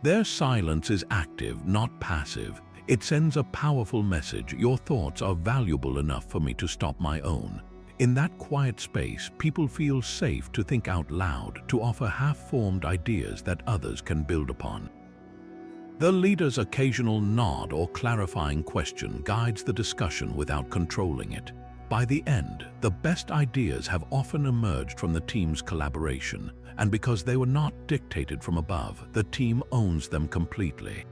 Their silence is active, not passive. It sends a powerful message. Your thoughts are valuable enough for me to stop my own. In that quiet space, people feel safe to think out loud, to offer half-formed ideas that others can build upon. The leader's occasional nod or clarifying question guides the discussion without controlling it. By the end, the best ideas have often emerged from the team's collaboration, and because they were not dictated from above, the team owns them completely.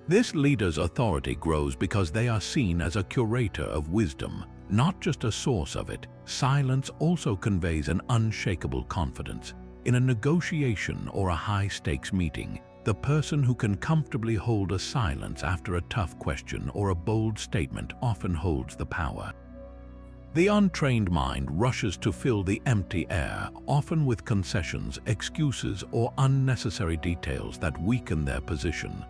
This leader's authority grows because they are seen as a curator of wisdom, not just a source of it. Silence also conveys an unshakable confidence. In a negotiation or a high-stakes meeting, the person who can comfortably hold a silence after a tough question or a bold statement often holds the power. The untrained mind rushes to fill the empty air, often with concessions, excuses, or unnecessary details that weaken their position.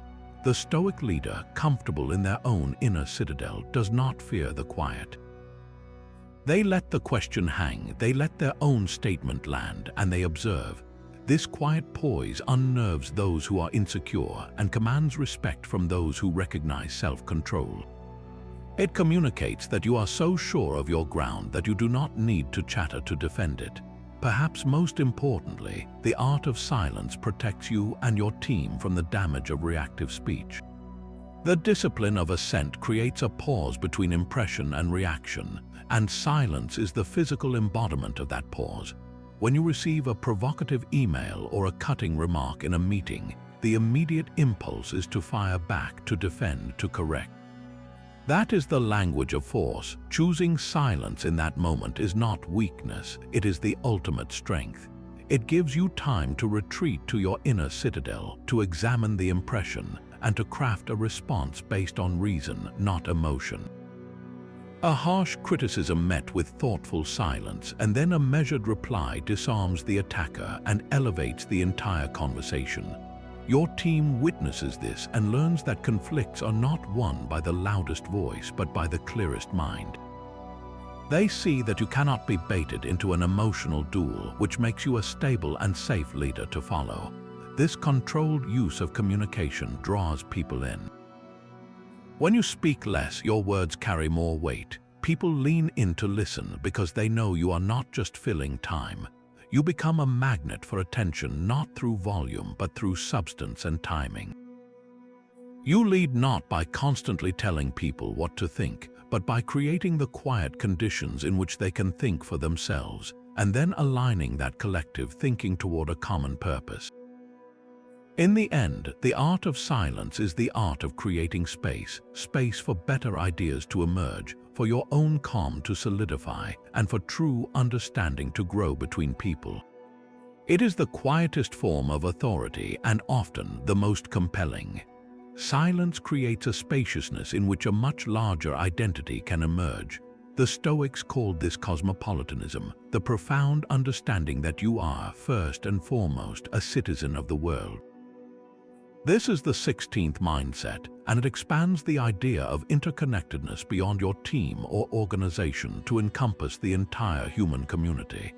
The Stoic leader, comfortable in their own inner citadel, does not fear the quiet. They let the question hang, they let their own statement land, and they observe. This quiet poise unnerves those who are insecure and commands respect from those who recognize self-control. It communicates that you are so sure of your ground that you do not need to chatter to defend it. Perhaps most importantly, the art of silence protects you and your team from the damage of reactive speech. The discipline of assent creates a pause between impression and reaction, and silence is the physical embodiment of that pause. When you receive a provocative email or a cutting remark in a meeting, the immediate impulse is to fire back, to defend, to correct. That is the language of force. Choosing silence in that moment is not weakness, it is the ultimate strength. It gives you time to retreat to your inner citadel, to examine the impression, and to craft a response based on reason, not emotion. A harsh criticism met with thoughtful silence, and then a measured reply disarms the attacker and elevates the entire conversation. Your team witnesses this and learns that conflicts are not won by the loudest voice, but by the clearest mind. They see that you cannot be baited into an emotional duel, which makes you a stable and safe leader to follow. This controlled use of communication draws people in. When you speak less, your words carry more weight. People lean in to listen because they know you are not just filling time. You become a magnet for attention, not through volume, but through substance and timing. You lead not by constantly telling people what to think, but by creating the quiet conditions in which they can think for themselves, and then aligning that collective thinking toward a common purpose. In the end, the art of silence is the art of creating space for better ideas to emerge, for your own calm to solidify, and for true understanding to grow between people. It is the quietest form of authority and often the most compelling. Silence creates a spaciousness in which a much larger identity can emerge. The Stoics called this cosmopolitanism, the profound understanding that you are, first and foremost, a citizen of the world. This is the 16th mindset, and it expands the idea of interconnectedness beyond your team or organization to encompass the entire human community.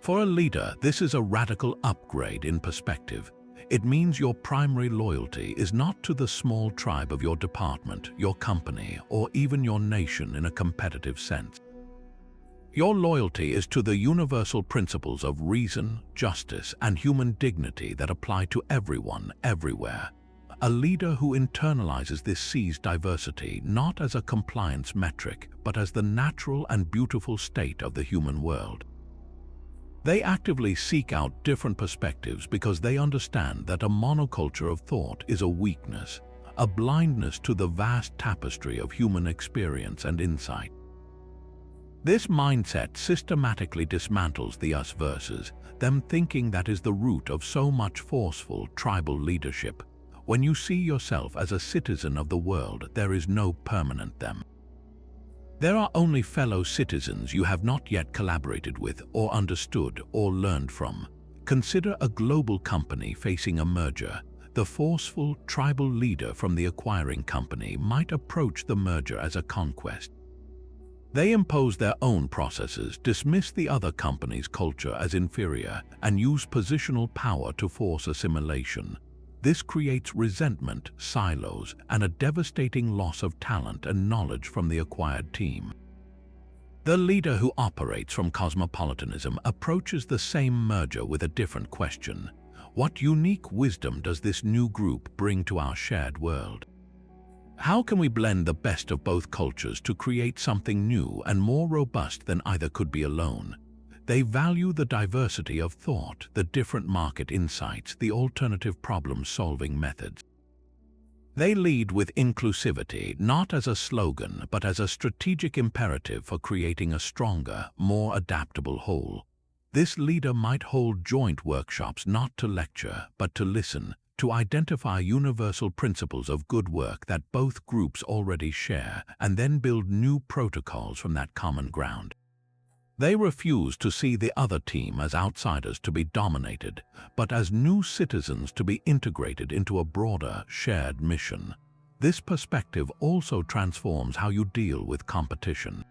For a leader, this is a radical upgrade in perspective. It means your primary loyalty is not to the small tribe of your department, your company, or even your nation in a competitive sense. Your loyalty is to the universal principles of reason, justice, and human dignity that apply to everyone, everywhere. A leader who internalizes this sees diversity not as a compliance metric, but as the natural and beautiful state of the human world. They actively seek out different perspectives because they understand that a monoculture of thought is a weakness, a blindness to the vast tapestry of human experience and insight. This mindset systematically dismantles the us versus them thinking that is the root of so much forceful tribal leadership. When you see yourself as a citizen of the world, there is no permanent them. There are only fellow citizens you have not yet collaborated with or understood or learned from. Consider a global company facing a merger. The forceful tribal leader from the acquiring company might approach the merger as a conquest. They impose their own processes, dismiss the other company's culture as inferior, and use positional power to force assimilation. This creates resentment, silos, and a devastating loss of talent and knowledge from the acquired team. The leader who operates from cosmopolitanism approaches the same merger with a different question. What unique wisdom does this new group bring to our shared world? How can we blend the best of both cultures to create something new and more robust than either could be alone? They value the diversity of thought, the different market insights, the alternative problem-solving methods. They lead with inclusivity, not as a slogan, but as a strategic imperative for creating a stronger, more adaptable whole. This leader might hold joint workshops not to lecture, but to listen, to identify universal principles of good work that both groups already share, and then build new protocols from that common ground. They refuse to see the other team as outsiders to be dominated, but as new citizens to be integrated into a broader, shared mission. This perspective also transforms how you deal with competition.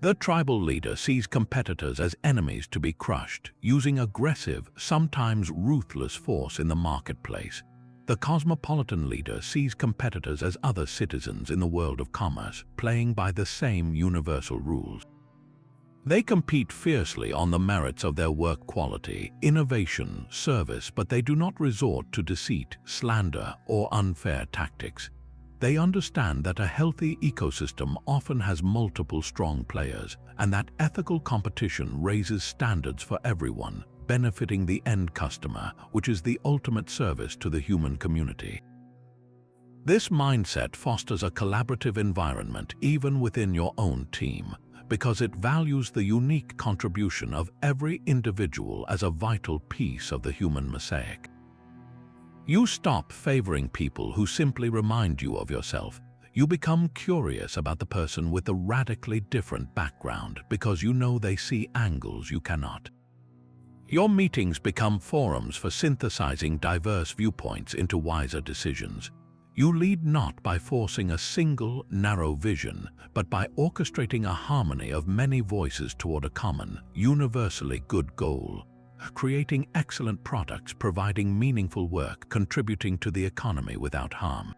The tribal leader sees competitors as enemies to be crushed, using aggressive, sometimes ruthless force in the marketplace. The cosmopolitan leader sees competitors as other citizens in the world of commerce, playing by the same universal rules. They compete fiercely on the merits of their work quality, innovation, service, but they do not resort to deceit, slander, or unfair tactics. They understand that a healthy ecosystem often has multiple strong players, and that ethical competition raises standards for everyone, benefiting the end customer, which is the ultimate service to the human community. This mindset fosters a collaborative environment even within your own team, because it values the unique contribution of every individual as a vital piece of the human mosaic. You stop favoring people who simply remind you of yourself. You become curious about the person with a radically different background because you know they see angles you cannot. Your meetings become forums for synthesizing diverse viewpoints into wiser decisions. You lead not by forcing a single, narrow vision, but by orchestrating a harmony of many voices toward a common, universally good goal, creating excellent products, providing meaningful work, contributing to the economy without harm.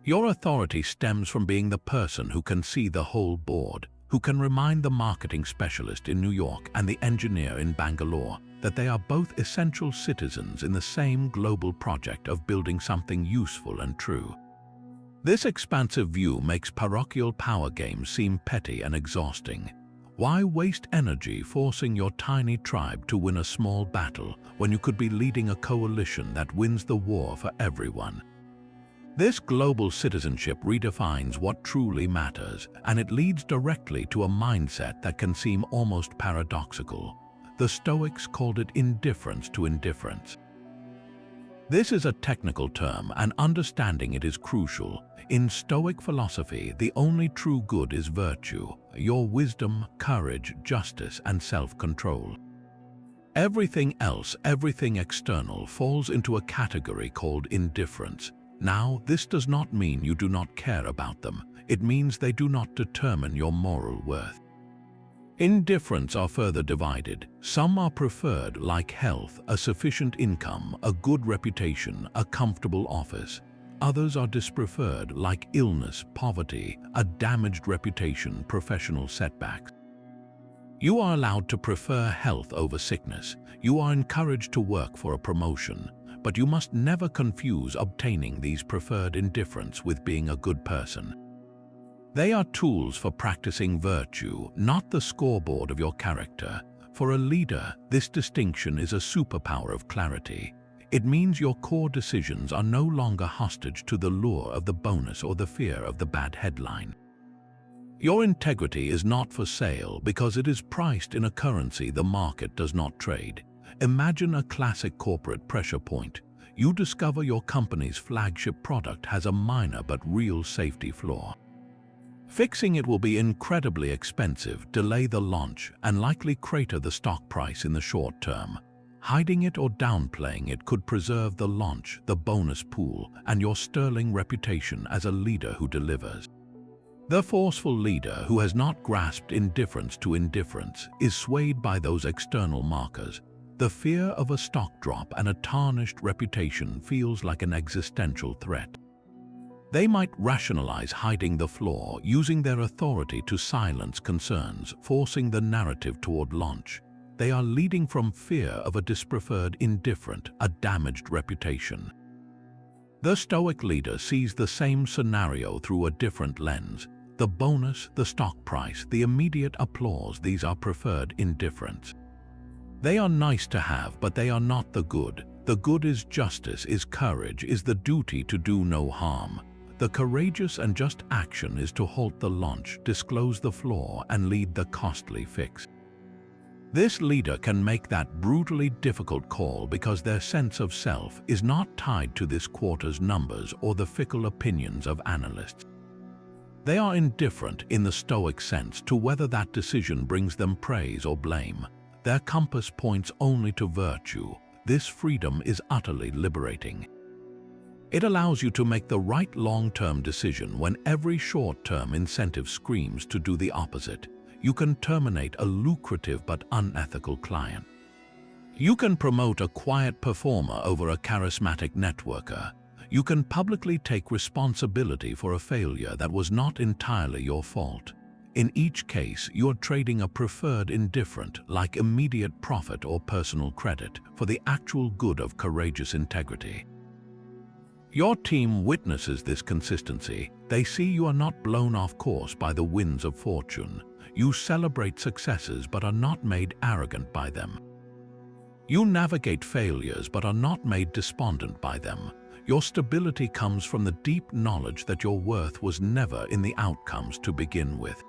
Your authority stems from being the person who can see the whole board, who can remind the marketing specialist in New York and the engineer in Bangalore that they are both essential citizens in the same global project of building something useful and true. This expansive view makes parochial power games seem petty and exhausting. Why waste energy forcing your tiny tribe to win a small battle when you could be leading a coalition that wins the war for everyone? This global citizenship redefines what truly matters, and it leads directly to a mindset that can seem almost paradoxical. The Stoics called it indifference to indifference. This is a technical term, and understanding it is crucial. In Stoic philosophy, the only true good is virtue, your wisdom, courage, justice, and self-control. Everything else, everything external, falls into a category called indifference. Now, this does not mean you do not care about them. It means they do not determine your moral worth. Indifferents are further divided. Some are preferred, like health, a sufficient income, a good reputation, a comfortable office. Others are dispreferred, like illness, poverty, a damaged reputation, professional setbacks. You are allowed to prefer health over sickness. You are encouraged to work for a promotion. But you must never confuse obtaining these preferred indifference with being a good person. They are tools for practicing virtue, not the scoreboard of your character. For a leader, this distinction is a superpower of clarity. It means your core decisions are no longer hostage to the lure of the bonus or the fear of the bad headline. Your integrity is not for sale because it is priced in a currency the market does not trade. Imagine a classic corporate pressure point. You discover your company's flagship product has a minor but real safety flaw. Fixing it will be incredibly expensive, delay the launch, and likely crater the stock price in the short term. Hiding it or downplaying it could preserve the launch, the bonus pool, and your sterling reputation as a leader who delivers. The forceful leader who has not grasped indifference to indifference is swayed by those external markers. The fear of a stock drop and a tarnished reputation feels like an existential threat. They might rationalize hiding the flaw, using their authority to silence concerns, forcing the narrative toward launch. They are leading from fear of a dispreferred indifferent, a damaged reputation. The Stoic leader sees the same scenario through a different lens. The bonus, the stock price, the immediate applause, these are preferred indifference. They are nice to have, but they are not the good. The good is justice, is courage, is the duty to do no harm. The courageous and just action is to halt the launch, disclose the flaw, and lead the costly fix. This leader can make that brutally difficult call because their sense of self is not tied to this quarter's numbers or the fickle opinions of analysts. They are indifferent in the Stoic sense to whether that decision brings them praise or blame. Their compass points only to virtue. This freedom is utterly liberating. It allows you to make the right long-term decision when every short-term incentive screams to do the opposite. You can terminate a lucrative but unethical client. You can promote a quiet performer over a charismatic networker. You can publicly take responsibility for a failure that was not entirely your fault. In each case, you're trading a preferred indifferent, like immediate profit or personal credit, for the actual good of courageous integrity. Your team witnesses this consistency. They see you are not blown off course by the winds of fortune. You celebrate successes but are not made arrogant by them. You navigate failures but are not made despondent by them. Your stability comes from the deep knowledge that your worth was never in the outcomes to begin with.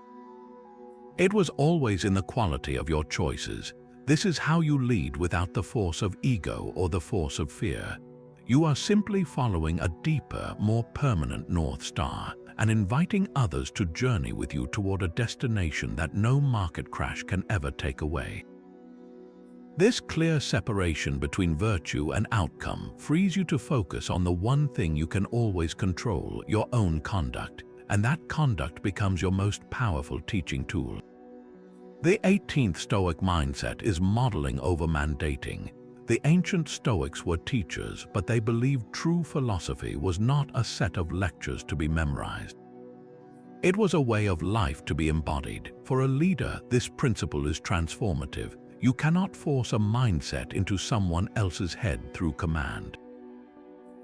It was always in the quality of your choices. This is how you lead without the force of ego or the force of fear. You are simply following a deeper, more permanent North Star and inviting others to journey with you toward a destination that no market crash can ever take away. This clear separation between virtue and outcome frees you to focus on the one thing you can always control, your own conduct, and that conduct becomes your most powerful teaching tool. The 18th Stoic mindset is modeling over mandating. The ancient Stoics were teachers, but they believed true philosophy was not a set of lectures to be memorized. It was a way of life to be embodied. For a leader, this principle is transformative. You cannot force a mindset into someone else's head through command.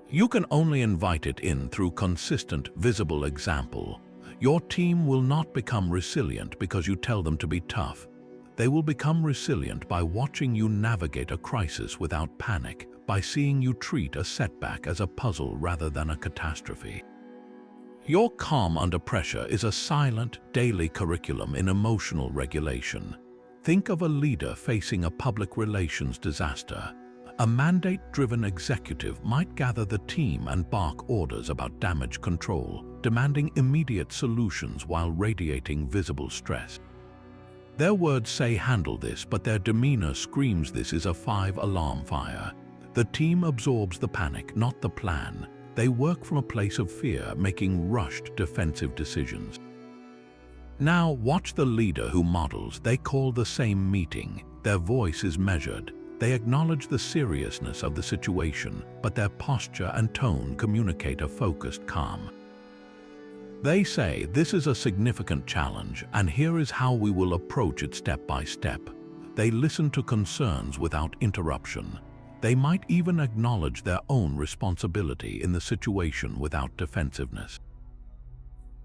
You can only invite it in through consistent, visible example. Your team will not become resilient because you tell them to be tough. They will become resilient by watching you navigate a crisis without panic, by seeing you treat a setback as a puzzle rather than a catastrophe. Your calm under pressure is a silent, daily curriculum in emotional regulation. Think of a leader facing a public relations disaster. A mandate-driven executive might gather the team and bark orders about damage control, demanding immediate solutions while radiating visible stress. Their words say handle this, but their demeanor screams this is a 5-alarm fire. The team absorbs the panic, not the plan. They work from a place of fear, making rushed defensive decisions. Now watch the leader who models. They call the same meeting. Their voice is measured. They acknowledge the seriousness of the situation, but their posture and tone communicate a focused calm. They say, this is a significant challenge, and here is how we will approach it step by step. They listen to concerns without interruption. They might even acknowledge their own responsibility in the situation without defensiveness.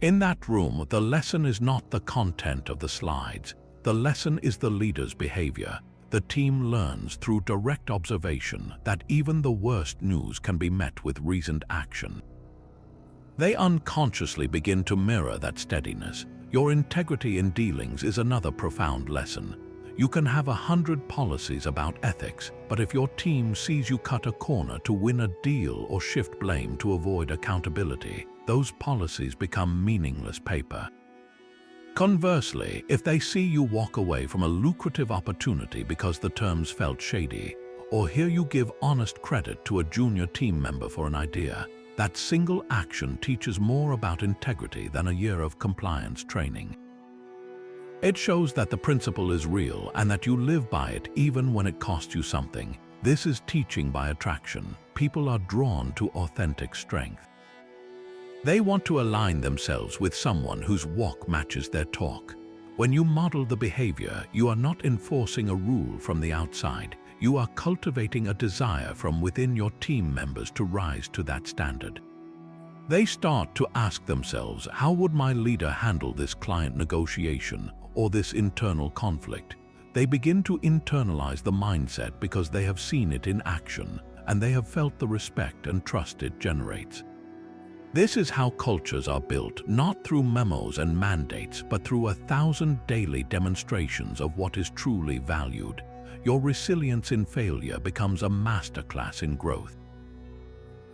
In that room, the lesson is not the content of the slides. The lesson is the leader's behavior. The team learns through direct observation that even the worst news can be met with reasoned action. They unconsciously begin to mirror that steadiness. Your integrity in dealings is another profound lesson. You can have 100 policies about ethics, but if your team sees you cut a corner to win a deal or shift blame to avoid accountability, those policies become meaningless paper. Conversely, if they see you walk away from a lucrative opportunity because the terms felt shady, or hear you give honest credit to a junior team member for an idea, that single action teaches more about integrity than a year of compliance training. It shows that the principle is real and that you live by it even when it costs you something. This is teaching by attraction. People are drawn to authentic strength. They want to align themselves with someone whose walk matches their talk. When you model the behavior, you are not enforcing a rule from the outside. You are cultivating a desire from within your team members to rise to that standard. They start to ask themselves, how would my leader handle this client negotiation or this internal conflict? They begin to internalize the mindset because they have seen it in action and they have felt the respect and trust it generates. This is how cultures are built, not through memos and mandates, but through 1,000 daily demonstrations of what is truly valued. Your resilience in failure becomes a masterclass in growth.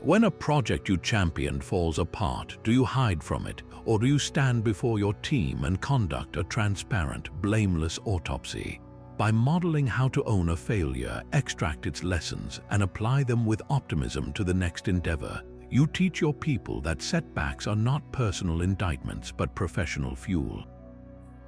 When a project you championed falls apart, do you hide from it, or do you stand before your team and conduct a transparent, blameless autopsy? By modeling how to own a failure, extract its lessons, and apply them with optimism to the next endeavor, you teach your people that setbacks are not personal indictments but professional fuel.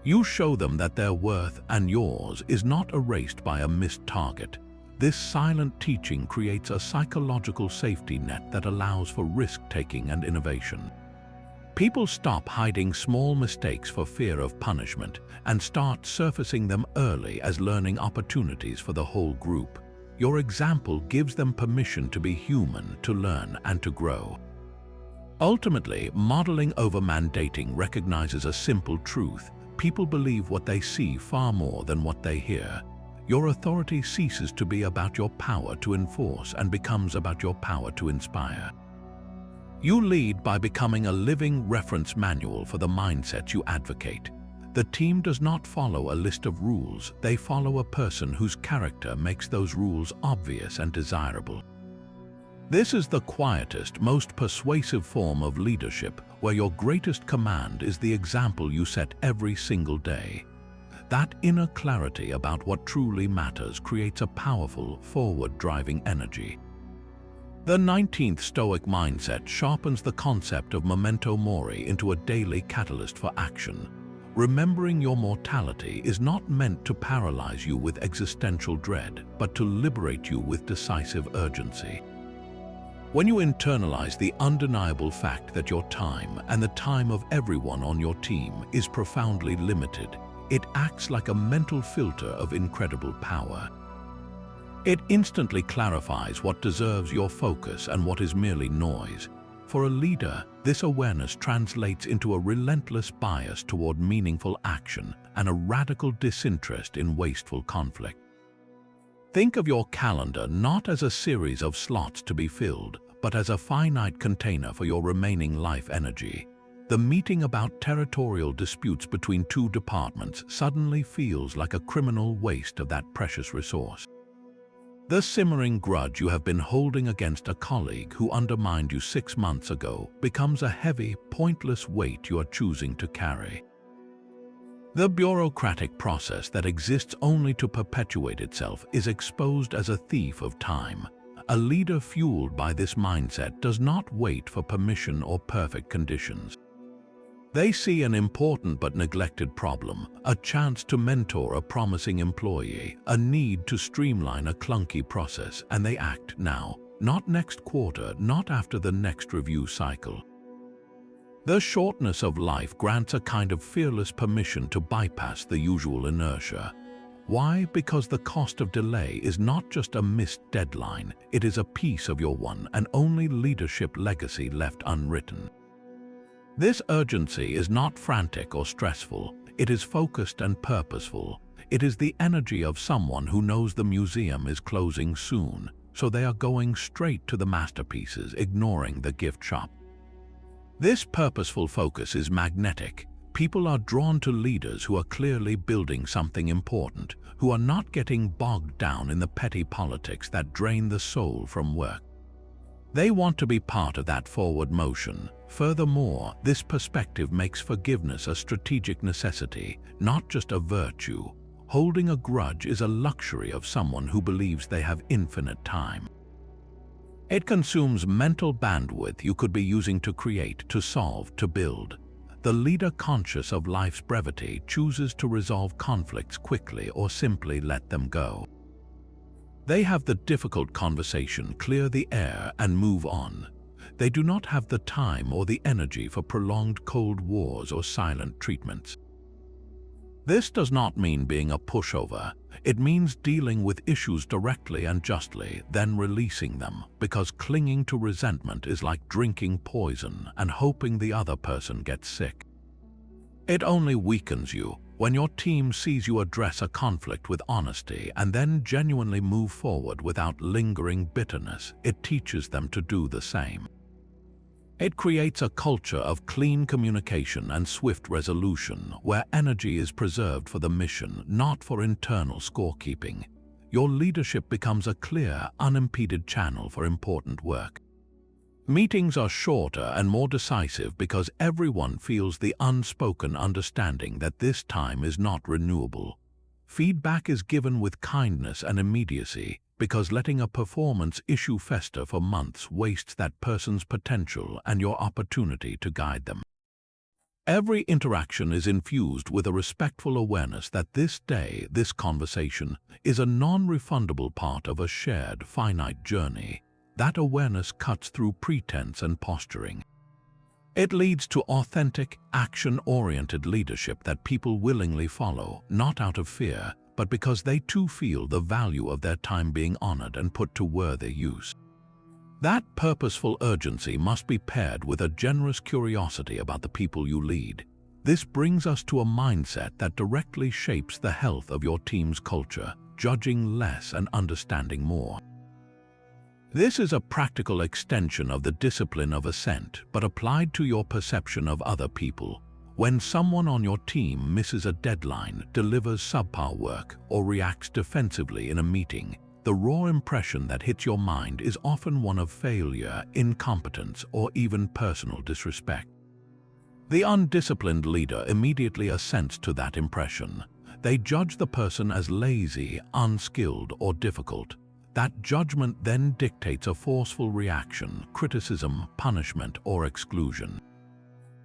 You show them that their worth and yours is not erased by a missed target. This silent teaching creates a psychological safety net that allows for risk-taking and innovation. People stop hiding small mistakes for fear of punishment and start surfacing them early as learning opportunities for the whole group. Your example gives them permission to be human, to learn, and to grow. Ultimately, modeling over mandating recognizes a simple truth. People believe what they see far more than what they hear. Your authority ceases to be about your power to enforce and becomes about your power to inspire. You lead by becoming a living reference manual for the mindsets you advocate. The team does not follow a list of rules, they follow a person whose character makes those rules obvious and desirable. This is the quietest, most persuasive form of leadership, where your greatest command is the example you set every single day. That inner clarity about what truly matters creates a powerful, forward-driving energy. The 19th Stoic mindset sharpens the concept of memento mori into a daily catalyst for action. Remembering your mortality is not meant to paralyze you with existential dread, but to liberate you with decisive urgency. When you internalize the undeniable fact that your time and the time of everyone on your team is profoundly limited, it acts like a mental filter of incredible power. It instantly clarifies what deserves your focus and what is merely noise. For a leader, this awareness translates into a relentless bias toward meaningful action and a radical disinterest in wasteful conflict. Think of your calendar not as a series of slots to be filled, but as a finite container for your remaining life energy. The meeting about territorial disputes between two departments suddenly feels like a criminal waste of that precious resource. The simmering grudge you have been holding against a colleague who undermined you 6 months ago becomes a heavy, pointless weight you are choosing to carry. The bureaucratic process that exists only to perpetuate itself is exposed as a thief of time. A leader fueled by this mindset does not wait for permission or perfect conditions. They see an important but neglected problem, a chance to mentor a promising employee, a need to streamline a clunky process, and they act now, not next quarter, not after the next review cycle. The shortness of life grants a kind of fearless permission to bypass the usual inertia. Why? Because the cost of delay is not just a missed deadline, it is a piece of your one and only leadership legacy left unwritten. This urgency is not frantic or stressful, It is focused and purposeful. It is the energy of someone who knows the museum is closing soon, so they are going straight to the masterpieces, ignoring the gift shop. This purposeful focus is magnetic. People are drawn to leaders who are clearly building something important, who are not getting bogged down in the petty politics that drain the soul from work. They want to be part of that forward motion. Furthermore, this perspective makes forgiveness a strategic necessity, not just a virtue. Holding a grudge is a luxury of someone who believes they have infinite time. It consumes mental bandwidth you could be using to create, to solve, to build. The leader conscious of life's brevity chooses to resolve conflicts quickly or simply let them go. They have the difficult conversation, clear the air, and move on. They do not have the time or the energy for prolonged cold wars or silent treatments. This does not mean being a pushover. It means dealing with issues directly and justly, then releasing them, because clinging to resentment is like drinking poison and hoping the other person gets sick. It only weakens you. When your team sees you address a conflict with honesty and then genuinely move forward without lingering bitterness, it teaches them to do the same. It creates a culture of clean communication and swift resolution, where energy is preserved for the mission, not for internal scorekeeping. Your leadership becomes a clear, unimpeded channel for important work. Meetings are shorter and more decisive because everyone feels the unspoken understanding that this time is not renewable. Feedback is given with kindness and immediacy, because letting a performance issue fester for months wastes that person's potential and your opportunity to guide them. Every interaction is infused with a respectful awareness that this day, this conversation, is a non-refundable part of a shared, finite journey. That awareness cuts through pretense and posturing. It leads to authentic, action-oriented leadership that people willingly follow, not out of fear, but because they too feel the value of their time being honored and put to worthy use. That purposeful urgency must be paired with a generous curiosity about the people you lead. This brings us to a mindset that directly shapes the health of your team's culture, judging less and understanding more. This is a practical extension of the discipline of assent, but applied to your perception of other people. When someone on your team misses a deadline, delivers subpar work, or reacts defensively in a meeting, the raw impression that hits your mind is often one of failure, incompetence, or even personal disrespect. The undisciplined leader immediately assents to that impression. They judge the person as lazy, unskilled, or difficult. That judgment then dictates a forceful reaction, criticism, punishment, or exclusion.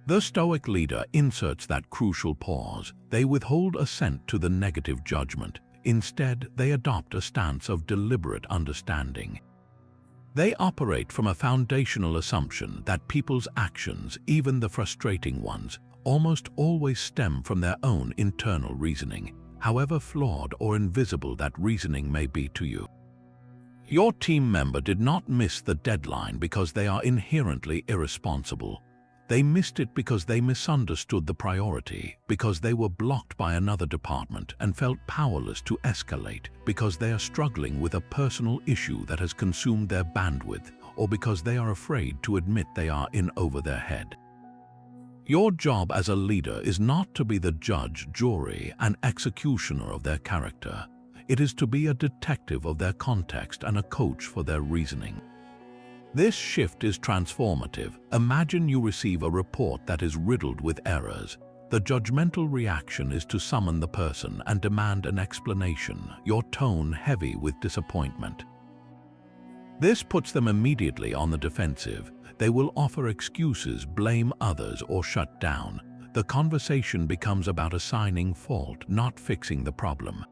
The Stoic leader inserts that crucial pause. They withhold assent to the negative judgment. Instead, they adopt a stance of deliberate understanding. They operate from a foundational assumption that people's actions, even the frustrating ones, almost always stem from their own internal reasoning, however flawed or invisible that reasoning may be to you. Your team member did not miss the deadline because they are inherently irresponsible. They missed it because they misunderstood the priority, because they were blocked by another department and felt powerless to escalate, because they are struggling with a personal issue that has consumed their bandwidth, or because they are afraid to admit they are in over their head. Your job as a leader is not to be the judge, jury, and executioner of their character. It is to be a detective of their context and a coach for their reasoning. This shift is transformative. Imagine you receive a report that is riddled with errors. The judgmental reaction is to summon the person and demand an explanation, your tone heavy with disappointment. This puts them immediately on the defensive. They will offer excuses, blame others, or shut down. The conversation becomes about assigning fault, not fixing the problem.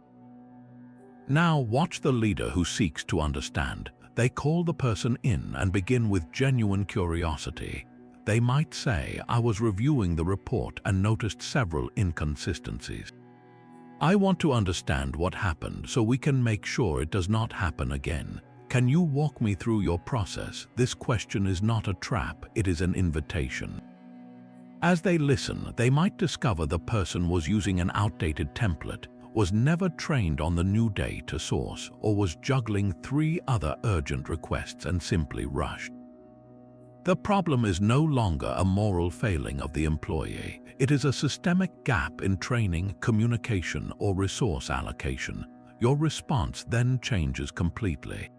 Now watch the leader who seeks to understand. They call the person in and begin with genuine curiosity. They might say, "I was reviewing the report and noticed several inconsistencies. I want to understand what happened so we can make sure it does not happen again. Can you walk me through your process?" This question is not a trap, it is an invitation. As they listen, they might discover the person was using an outdated template, was never trained on the new data source, or was juggling 3 other urgent requests and simply rushed. The problem is no longer a moral failing of the employee. It is a systemic gap in training, communication, or resource allocation. Your response then changes completely.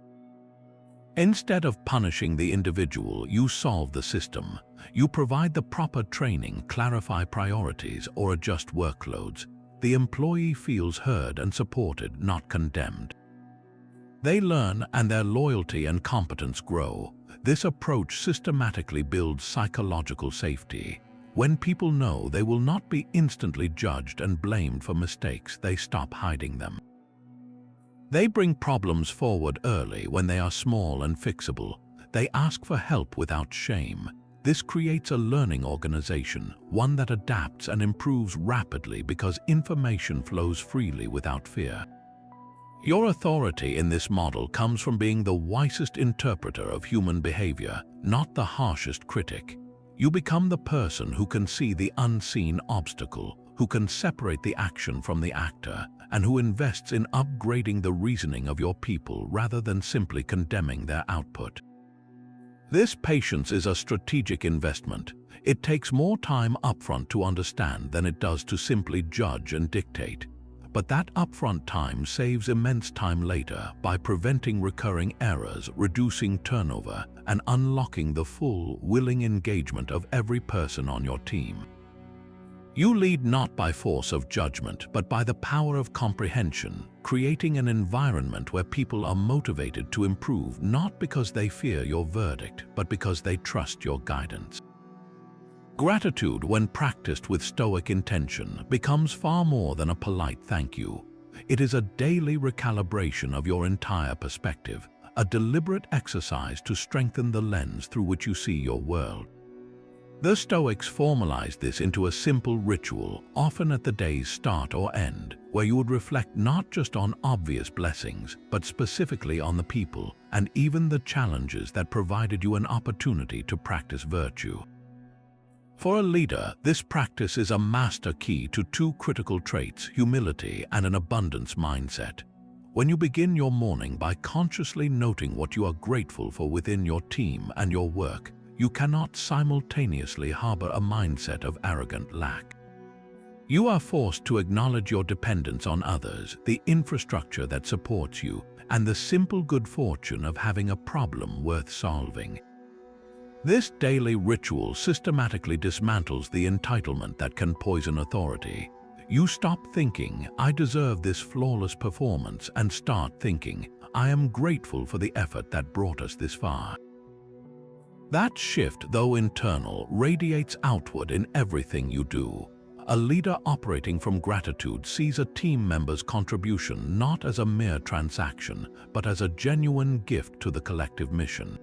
Instead of punishing the individual, you solve the system. You provide the proper training, clarify priorities, or adjust workloads. The employee feels heard and supported, not condemned. They learn, and their loyalty and competence grow. This approach systematically builds psychological safety. When people know they will not be instantly judged and blamed for mistakes, they stop hiding them. They bring problems forward early when they are small and fixable. They ask for help without shame. This creates a learning organization, one that adapts and improves rapidly because information flows freely without fear. Your authority in this model comes from being the wisest interpreter of human behavior, not the harshest critic. You become the person who can see the unseen obstacle, who can separate the action from the actor, and who invests in upgrading the reasoning of your people rather than simply condemning their output. This patience is a strategic investment. It takes more time upfront to understand than it does to simply judge and dictate. But that upfront time saves immense time later by preventing recurring errors, reducing turnover, and unlocking the full, willing engagement of every person on your team. You lead not by force of judgment, but by the power of comprehension, creating an environment where people are motivated to improve not because they fear your verdict, but because they trust your guidance. Gratitude, when practiced with stoic intention, becomes far more than a polite thank you. It is a daily recalibration of your entire perspective, a deliberate exercise to strengthen the lens through which you see your world. The Stoics formalized this into a simple ritual, often at the day's start or end, where you would reflect not just on obvious blessings, but specifically on the people and even the challenges that provided you an opportunity to practice virtue. For a leader, this practice is a master key to 2 critical traits: humility and an abundance mindset. When you begin your morning by consciously noting what you are grateful for within your team and your work, you cannot simultaneously harbor a mindset of arrogant lack. You are forced to acknowledge your dependence on others, the infrastructure that supports you, and the simple good fortune of having a problem worth solving. This daily ritual systematically dismantles the entitlement that can poison authority. You stop thinking, "I deserve this flawless performance," and start thinking, "I am grateful for the effort that brought us this far." That shift, though internal, radiates outward in everything you do. A leader operating from gratitude sees a team member's contribution not as a mere transaction, but as a genuine gift to the collective mission.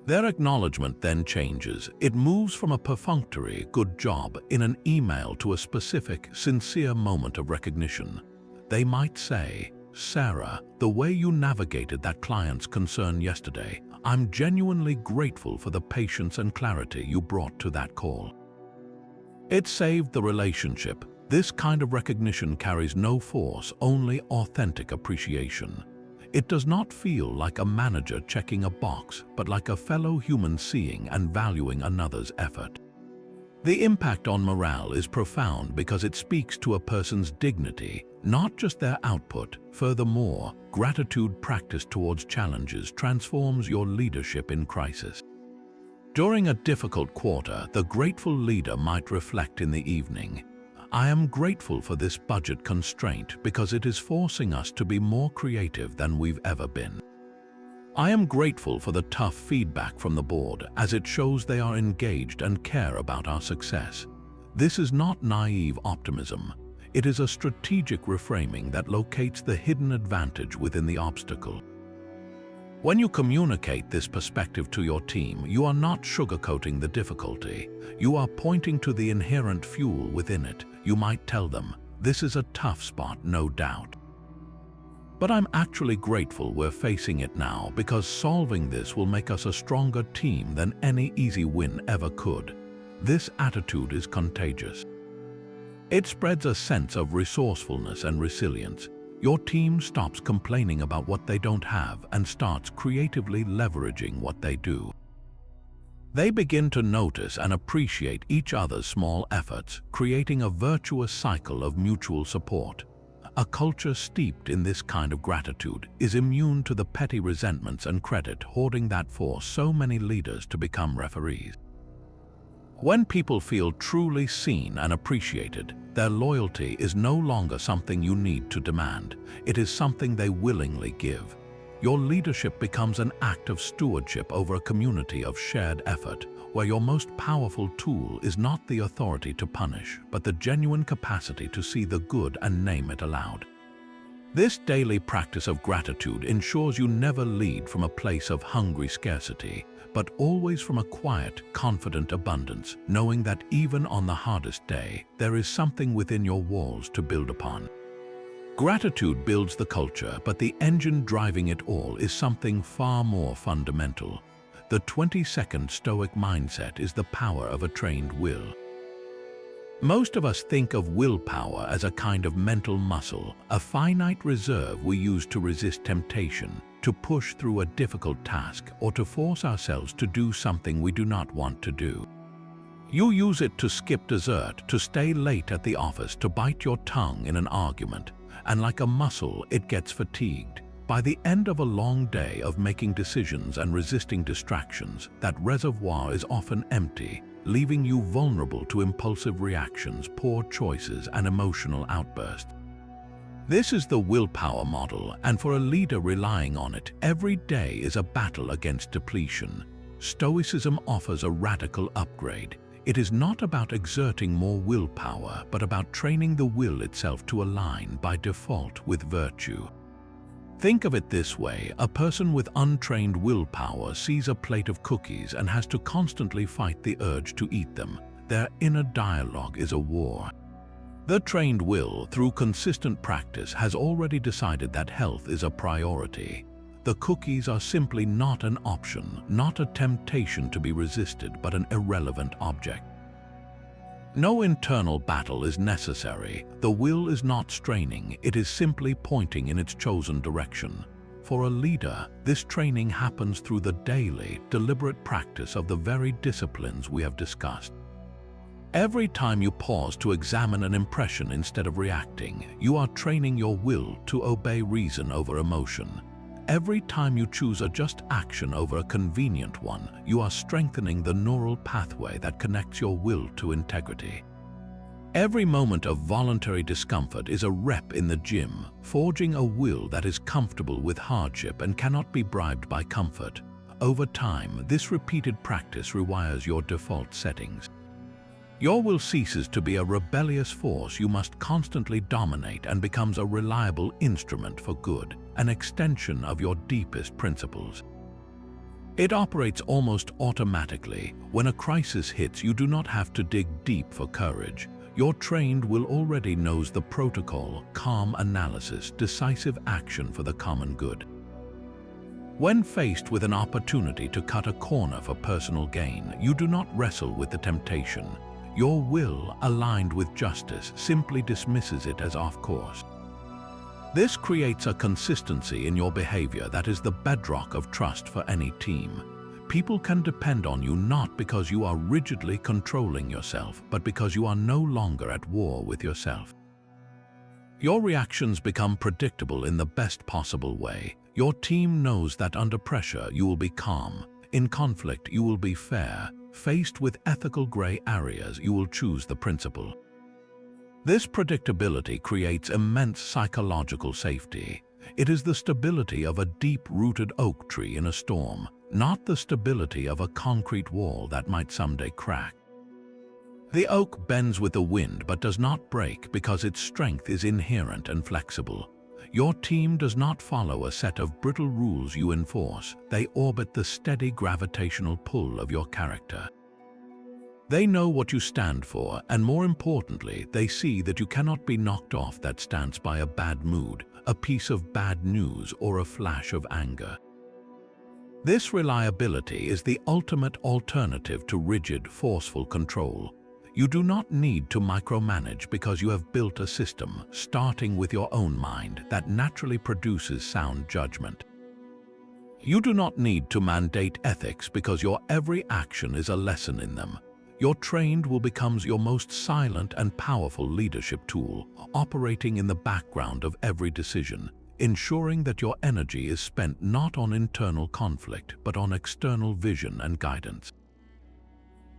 Their acknowledgement then changes. It moves from a perfunctory "good job" in an email to a specific, sincere moment of recognition. They might say, "Sarah, the way you navigated that client's concern yesterday, I'm genuinely grateful for the patience and clarity you brought to that call." It saved the relationship. This kind of recognition carries no force, only authentic appreciation. It does not feel like a manager checking a box, but like a fellow human seeing and valuing another's effort. The impact on morale is profound because it speaks to a person's dignity, not just their output. Furthermore, gratitude practiced towards challenges transforms your leadership in crisis. During a difficult quarter, the grateful leader might reflect in the evening, "I am grateful for this budget constraint because it is forcing us to be more creative than we've ever been. I am grateful for the tough feedback from the board as it shows they are engaged and care about our success." This is not naive optimism. It is a strategic reframing that locates the hidden advantage within the obstacle. When you communicate this perspective to your team, you are not sugarcoating the difficulty. You are pointing to the inherent fuel within it. You might tell them, "This is a tough spot, no doubt. But I'm actually grateful we're facing it now because solving this will make us a stronger team than any easy win ever could." This attitude is contagious. It spreads a sense of resourcefulness and resilience. Your team stops complaining about what they don't have and starts creatively leveraging what they do. They begin to notice and appreciate each other's small efforts, creating a virtuous cycle of mutual support. A culture steeped in this kind of gratitude is immune to the petty resentments and credit hoarding that force so many leaders to become referees. When people feel truly seen and appreciated, their loyalty is no longer something you need to demand. It is something they willingly give. Your leadership becomes an act of stewardship over a community of shared effort, where your most powerful tool is not the authority to punish, but the genuine capacity to see the good and name it aloud. This daily practice of gratitude ensures you never lead from a place of hungry scarcity, but always from a quiet, confident abundance, knowing that even on the hardest day, there is something within your walls to build upon. Gratitude builds the culture, but the engine driving it all is something far more fundamental. The 22nd Stoic mindset is the power of a trained will. Most of us think of willpower as a kind of mental muscle, a finite reserve we use to resist temptation, to push through a difficult task, or to force ourselves to do something we do not want to do. You use it to skip dessert, to stay late at the office, to bite your tongue in an argument, and like a muscle, it gets fatigued. By the end of a long day of making decisions and resisting distractions, that reservoir is often empty, leaving you vulnerable to impulsive reactions, poor choices, and emotional outbursts. This is the willpower model, and for a leader relying on it, every day is a battle against depletion. Stoicism offers a radical upgrade. It is not about exerting more willpower, but about training the will itself to align by default with virtue. Think of it this way: a person with untrained willpower sees a plate of cookies and has to constantly fight the urge to eat them. Their inner dialogue is a war. The trained will, through consistent practice, has already decided that health is a priority. The cookies are simply not an option, not a temptation to be resisted, but an irrelevant object. No internal battle is necessary. The will is not straining, it is simply pointing in its chosen direction. For a leader, this training happens through the daily, deliberate practice of the very disciplines we have discussed. Every time you pause to examine an impression instead of reacting, you are training your will to obey reason over emotion. Every time you choose a just action over a convenient one, you are strengthening the neural pathway that connects your will to integrity. Every moment of voluntary discomfort is a rep in the gym, forging a will that is comfortable with hardship and cannot be bribed by comfort. Over time, this repeated practice rewires your default settings. Your will ceases to be a rebellious force you must constantly dominate and becomes a reliable instrument for good, an extension of your deepest principles. It operates almost automatically. When a crisis hits, you do not have to dig deep for courage. Your trained will already knows the protocol: calm analysis, decisive action for the common good. When faced with an opportunity to cut a corner for personal gain, you do not wrestle with the temptation. Your will, aligned with justice, simply dismisses it as off course. This creates a consistency in your behavior that is the bedrock of trust for any team. People can depend on you not because you are rigidly controlling yourself, but because you are no longer at war with yourself. Your reactions become predictable in the best possible way. Your team knows that under pressure you will be calm. In conflict you will be fair. Faced with ethical gray areas, you will choose the principle. This predictability creates immense psychological safety. It is the stability of a deep-rooted oak tree in a storm, not the stability of a concrete wall that might someday crack. The oak bends with the wind but does not break because its strength is inherent and flexible. Your team does not follow a set of brittle rules you enforce. They orbit the steady gravitational pull of your character. They know what you stand for, and more importantly, they see that you cannot be knocked off that stance by a bad mood, a piece of bad news, or a flash of anger. This reliability is the ultimate alternative to rigid, forceful control. You do not need to micromanage because you have built a system, starting with your own mind, that naturally produces sound judgment. You do not need to mandate ethics because your every action is a lesson in them. Your trained will become your most silent and powerful leadership tool, operating in the background of every decision, ensuring that your energy is spent not on internal conflict but on external vision and guidance.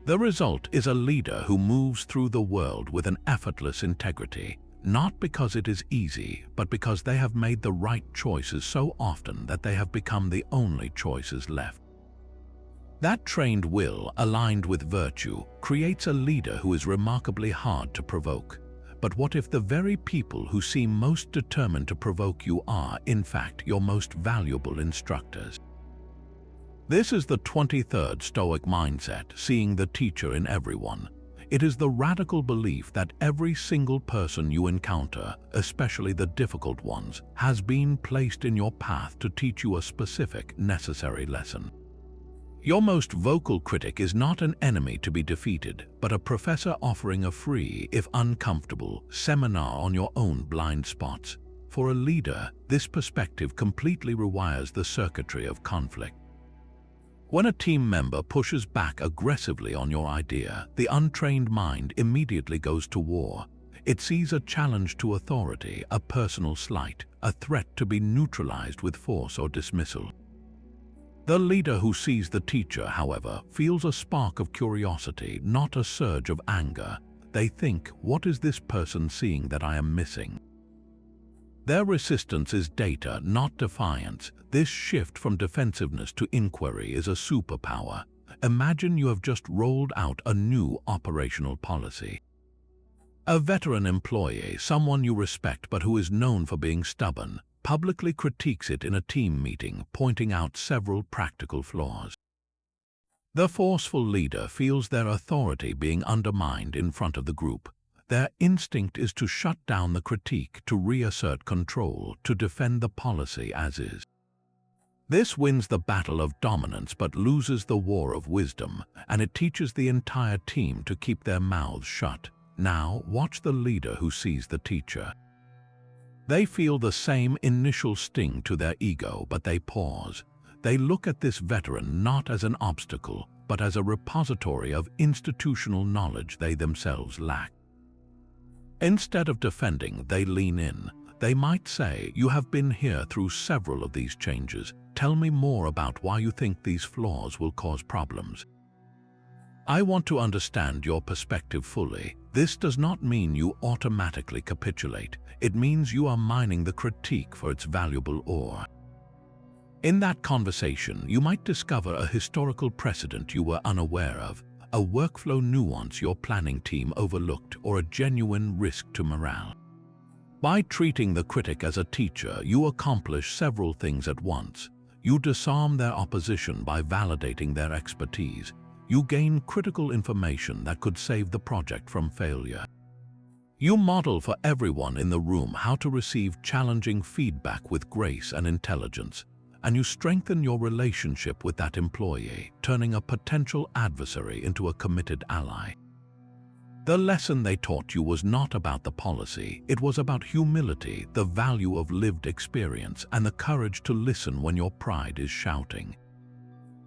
The result is a leader who moves through the world with an effortless integrity, not because it is easy, but because they have made the right choices so often that they have become the only choices left. That trained will, aligned with virtue, creates a leader who is remarkably hard to provoke. But what if the very people who seem most determined to provoke you are, in fact, your most valuable instructors? This is the 23rd Stoic mindset, seeing the teacher in everyone. It is the radical belief that every single person you encounter, especially the difficult ones, has been placed in your path to teach you a specific, necessary lesson. Your most vocal critic is not an enemy to be defeated, but a professor offering a free, if uncomfortable, seminar on your own blind spots. For a leader, this perspective completely rewires the circuitry of conflict. When a team member pushes back aggressively on your idea, the untrained mind immediately goes to war. It sees a challenge to authority, a personal slight, a threat to be neutralized with force or dismissal. The leader who sees the teacher, however, feels a spark of curiosity, not a surge of anger. They think, what is this person seeing that I am missing? Their resistance is data, not defiance. This shift from defensiveness to inquiry is a superpower. Imagine you have just rolled out a new operational policy. A veteran employee, someone you respect but who is known for being stubborn, publicly critiques it in a team meeting, pointing out several practical flaws. The forceful leader feels their authority being undermined in front of the group. Their instinct is to shut down the critique, to reassert control, to defend the policy as is. This wins the battle of dominance but loses the war of wisdom, and it teaches the entire team to keep their mouths shut. Now, watch the leader who sees the teacher. They feel the same initial sting to their ego, but they pause. They look at this veteran not as an obstacle, but as a repository of institutional knowledge they themselves lack. Instead of defending, they lean in. They might say, "You have been here through several of these changes. Tell me more about why you think these flaws will cause problems. I want to understand your perspective fully." This does not mean you automatically capitulate. It means you are mining the critique for its valuable ore. In that conversation, you might discover a historical precedent you were unaware of, a workflow nuance your planning team overlooked, or a genuine risk to morale. By treating the critic as a teacher, you accomplish several things at once. You disarm their opposition by validating their expertise. You gain critical information that could save the project from failure. You model for everyone in the room how to receive challenging feedback with grace and intelligence, and you strengthen your relationship with that employee, turning a potential adversary into a committed ally. The lesson they taught you was not about the policy, it was about humility, the value of lived experience, and the courage to listen when your pride is shouting.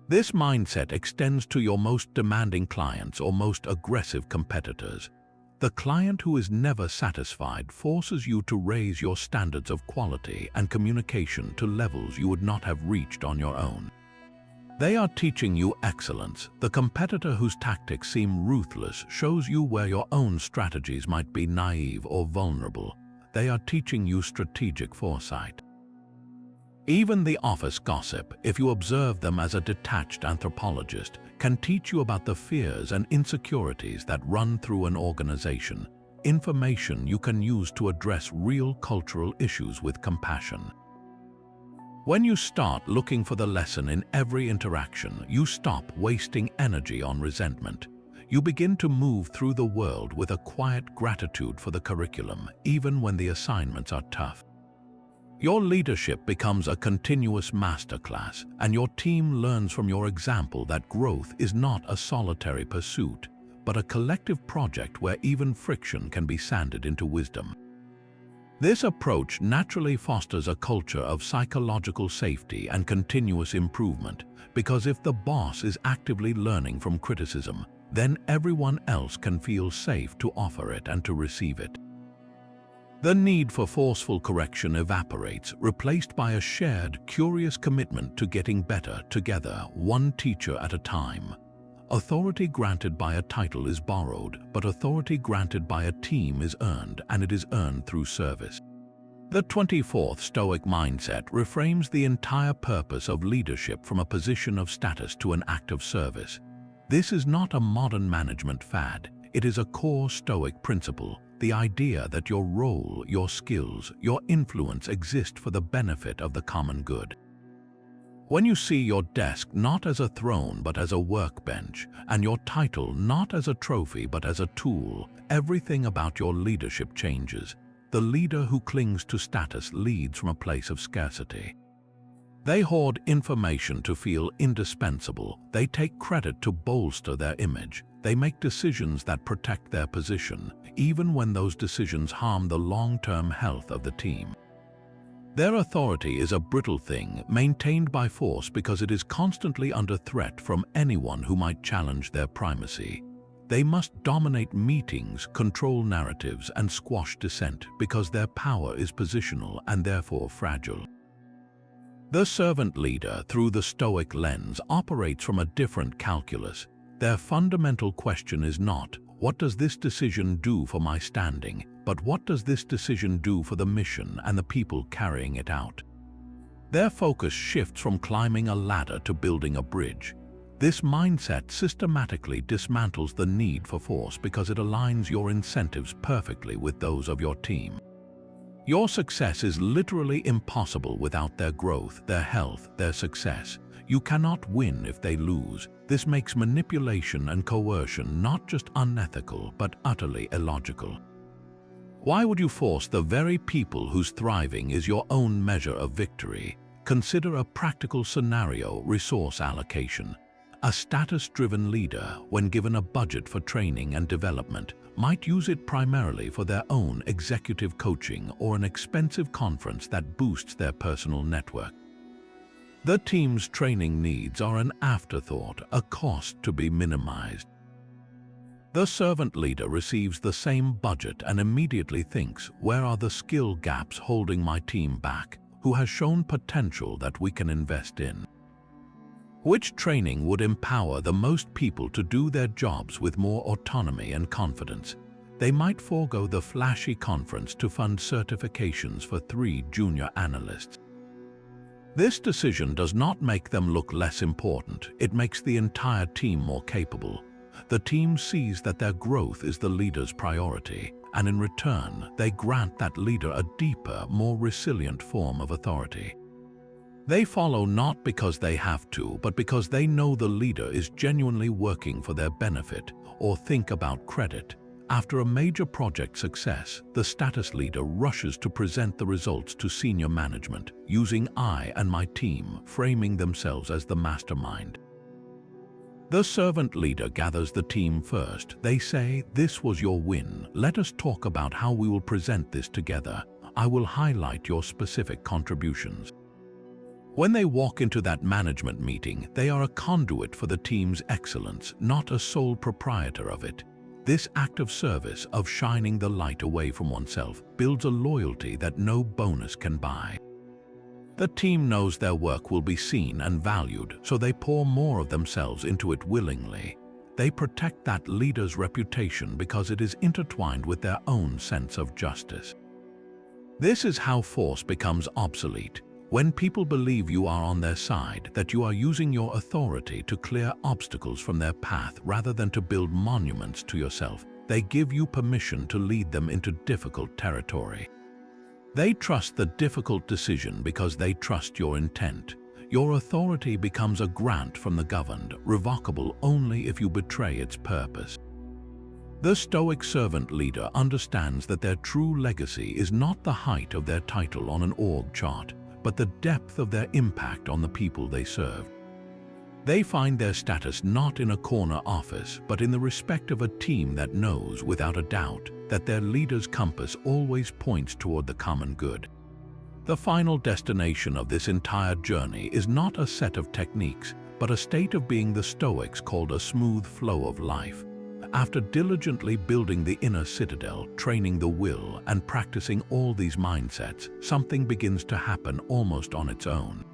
This mindset extends to your most demanding clients or most aggressive competitors. The client who is never satisfied forces you to raise your standards of quality and communication to levels you would not have reached on your own. They are teaching you excellence. The competitor whose tactics seem ruthless shows you where your own strategies might be naive or vulnerable. They are teaching you strategic foresight. Even the office gossip, if you observe them as a detached anthropologist, can teach you about the fears and insecurities that run through an organization, information you can use to address real cultural issues with compassion. When you start looking for the lesson in every interaction, you stop wasting energy on resentment. You begin to move through the world with a quiet gratitude for the curriculum, even when the assignments are tough. Your leadership becomes a continuous masterclass, and your team learns from your example that growth is not a solitary pursuit, but a collective project where even friction can be sanded into wisdom. This approach naturally fosters a culture of psychological safety and continuous improvement, because if the boss is actively learning from criticism, then everyone else can feel safe to offer it and to receive it. The need for forceful correction evaporates, replaced by a shared, curious commitment to getting better together, one teacher at a time. Authority granted by a title is borrowed, but authority granted by a team is earned, and it is earned through service. The 24th Stoic mindset reframes the entire purpose of leadership from a position of status to an act of service. This is not a modern management fad. It is a core Stoic principle, the idea that your role, your skills, your influence exist for the benefit of the common good. When you see your desk not as a throne but as a workbench, and your title not as a trophy but as a tool, everything about your leadership changes. The leader who clings to status leads from a place of scarcity. They hoard information to feel indispensable. They take credit to bolster their image. They make decisions that protect their position, even when those decisions harm the long-term health of the team. Their authority is a brittle thing, maintained by force because it is constantly under threat from anyone who might challenge their primacy. They must dominate meetings, control narratives, and squash dissent because their power is positional and therefore fragile. The servant leader, through the Stoic lens, operates from a different calculus. Their fundamental question is not, "What does this decision do for my standing?" but "What does this decision do for the mission and the people carrying it out?" Their focus shifts from climbing a ladder to building a bridge. This mindset systematically dismantles the need for force because it aligns your incentives perfectly with those of your team. Your success is literally impossible without their growth, their health, their success. You cannot win if they lose. This makes manipulation and coercion not just unethical, but utterly illogical. Why would you force the very people whose thriving is your own measure of victory? Consider a practical scenario: resource allocation. A status-driven leader, when given a budget for training and development, might use it primarily for their own executive coaching or an expensive conference that boosts their personal network. The team's training needs are an afterthought, a cost to be minimized. The servant leader receives the same budget and immediately thinks, "Where are the skill gaps holding my team back? Who has shown potential that we can invest in?" Which training would empower the most people to do their jobs with more autonomy and confidence? They might forego the flashy conference to fund certifications for 3 junior analysts. This decision does not make them look less important. It makes the entire team more capable. The team sees that their growth is the leader's priority, and in return, they grant that leader a deeper, more resilient form of authority. They follow not because they have to, but because they know the leader is genuinely working for their benefit, or think about credit. After a major project success, the status leader rushes to present the results to senior management, using "I and my team," framing themselves as the mastermind. The servant leader gathers the team first. They say, "This was your win. Let us talk about how we will present this together. I will highlight your specific contributions." When they walk into that management meeting, they are a conduit for the team's excellence, not a sole proprietor of it. This act of service, of shining the light away from oneself, builds a loyalty that no bonus can buy. The team knows their work will be seen and valued, so they pour more of themselves into it willingly. They protect that leader's reputation because it is intertwined with their own sense of justice. This is how force becomes obsolete. When people believe you are on their side, that you are using your authority to clear obstacles from their path rather than to build monuments to yourself, they give you permission to lead them into difficult territory. They trust the difficult decision because they trust your intent. Your authority becomes a grant from the governed, revocable only if you betray its purpose. The Stoic servant leader understands that their true legacy is not the height of their title on an org chart, but the depth of their impact on the people they serve. They find their status not in a corner office, but in the respect of a team that knows, without a doubt, that their leader's compass always points toward the common good. The final destination of this entire journey is not a set of techniques, but a state of being the Stoics called a smooth flow of life. After diligently building the inner citadel, training the will, and practicing all these mindsets, something begins to happen almost on its own.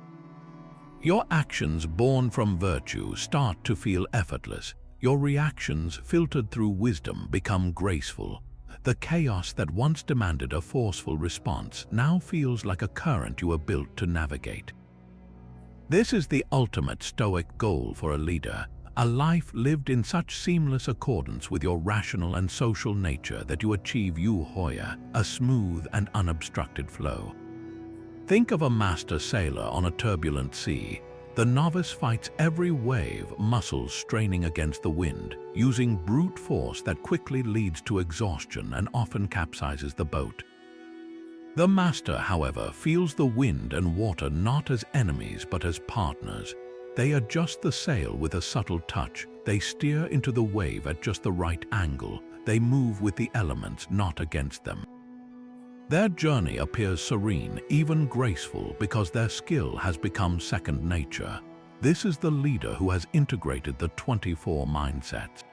Your actions born from virtue start to feel effortless. Your reactions, filtered through wisdom, become graceful. The chaos that once demanded a forceful response now feels like a current you are built to navigate. This is the ultimate Stoic goal for a leader, a life lived in such seamless accordance with your rational and social nature that you achieve euhoia, a smooth and unobstructed flow. Think of a master sailor on a turbulent sea. The novice fights every wave, muscles straining against the wind, using brute force that quickly leads to exhaustion and often capsizes the boat. The master, however, feels the wind and water not as enemies but as partners. They adjust the sail with a subtle touch. They steer into the wave at just the right angle. They move with the elements, not against them. Their journey appears serene, even graceful, because their skill has become second nature. This is the leader who has integrated the 24 mindsets.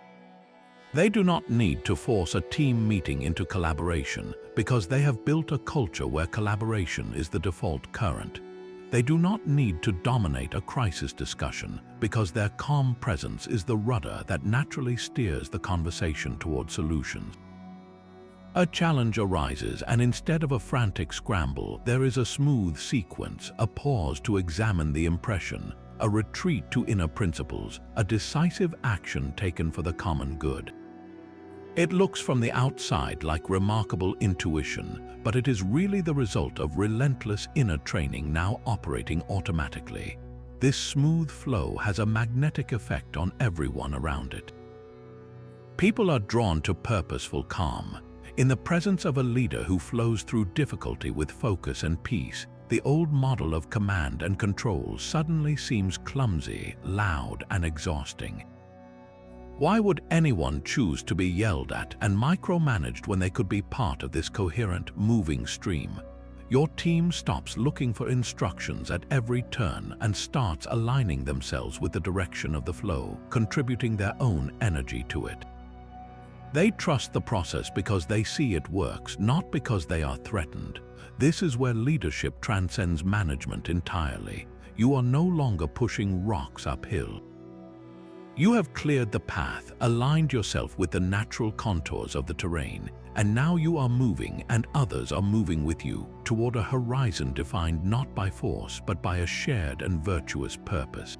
They do not need to force a team meeting into collaboration because they have built a culture where collaboration is the default current. They do not need to dominate a crisis discussion because their calm presence is the rudder that naturally steers the conversation toward solutions. A challenge arises, and instead of a frantic scramble, there is a smooth sequence, a pause to examine the impression, a retreat to inner principles, a decisive action taken for the common good. It looks from the outside like remarkable intuition, but it is really the result of relentless inner training now operating automatically. This smooth flow has a magnetic effect on everyone around it. People are drawn to purposeful calm. In the presence of a leader who flows through difficulty with focus and peace, the old model of command and control suddenly seems clumsy, loud, and exhausting. Why would anyone choose to be yelled at and micromanaged when they could be part of this coherent, moving stream? Your team stops looking for instructions at every turn and starts aligning themselves with the direction of the flow, contributing their own energy to it. They trust the process because they see it works, not because they are threatened. This is where leadership transcends management entirely. You are no longer pushing rocks uphill. You have cleared the path, aligned yourself with the natural contours of the terrain, and now you are moving, and others are moving with you, toward a horizon defined not by force, but by a shared and virtuous purpose.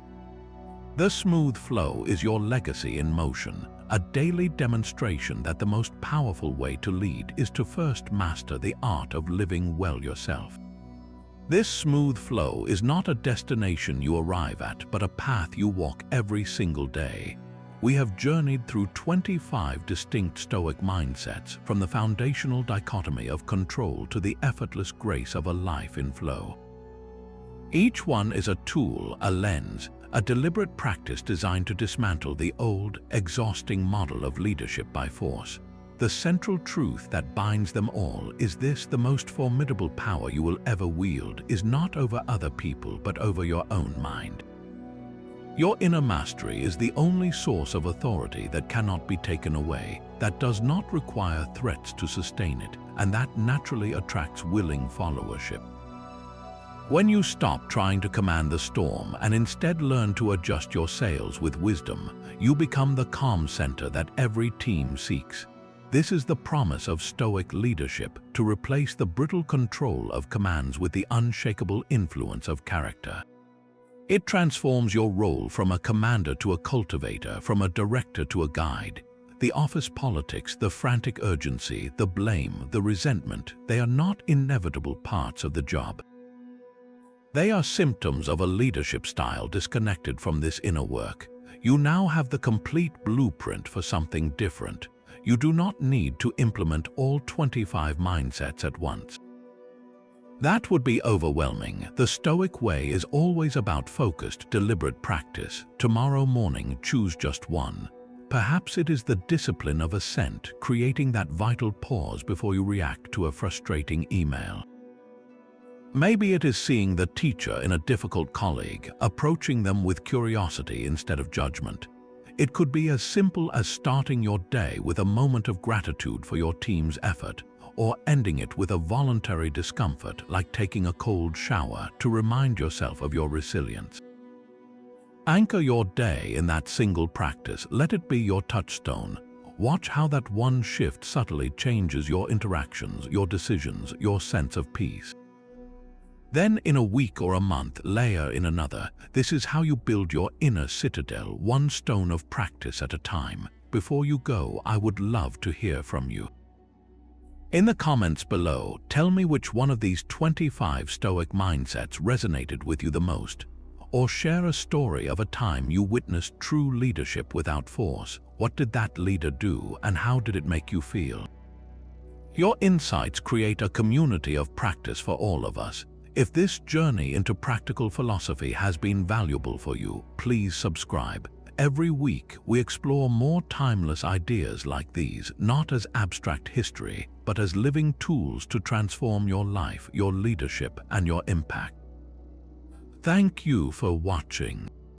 The smooth flow is your legacy in motion, a daily demonstration that the most powerful way to lead is to first master the art of living well yourself. This smooth flow is not a destination you arrive at, but a path you walk every single day. We have journeyed through 25 distinct Stoic mindsets, from the foundational dichotomy of control to the effortless grace of a life in flow. Each one is a tool, a lens, a deliberate practice designed to dismantle the old, exhausting model of leadership by force. The central truth that binds them all is this: the most formidable power you will ever wield is not over other people, but over your own mind. Your inner mastery is the only source of authority that cannot be taken away, that does not require threats to sustain it, and that naturally attracts willing followership. When you stop trying to command the storm and instead learn to adjust your sails with wisdom, you become the calm center that every team seeks. This is the promise of Stoic leadership, to replace the brittle control of commands with the unshakable influence of character. It transforms your role from a commander to a cultivator, from a director to a guide. The office politics, the frantic urgency, the blame, the resentment, they are not inevitable parts of the job. They are symptoms of a leadership style disconnected from this inner work. You now have the complete blueprint for something different. You do not need to implement all 25 mindsets at once. That would be overwhelming. The Stoic way is always about focused, deliberate practice. Tomorrow morning, choose just one. Perhaps it is the discipline of assent, creating that vital pause before you react to a frustrating email. Maybe it is seeing the teacher in a difficult colleague, approaching them with curiosity instead of judgment. It could be as simple as starting your day with a moment of gratitude for your team's effort, or ending it with a voluntary discomfort like taking a cold shower to remind yourself of your resilience. Anchor your day in that single practice. Let it be your touchstone. Watch how that one shift subtly changes your interactions, your decisions, your sense of peace. Then in a week or a month, layer in another. This is how you build your inner citadel, one stone of practice at a time. Before you go, I would love to hear from you. In the comments below, tell me which one of these 25 Stoic mindsets resonated with you the most, or share a story of a time you witnessed true leadership without force. What did that leader do, and how did it make you feel? Your insights create a community of practice for all of us. If this journey into practical philosophy has been valuable for you, please subscribe. Every week, we explore more timeless ideas like these, not as abstract history, but as living tools to transform your life, your leadership, and your impact. Thank you for watching.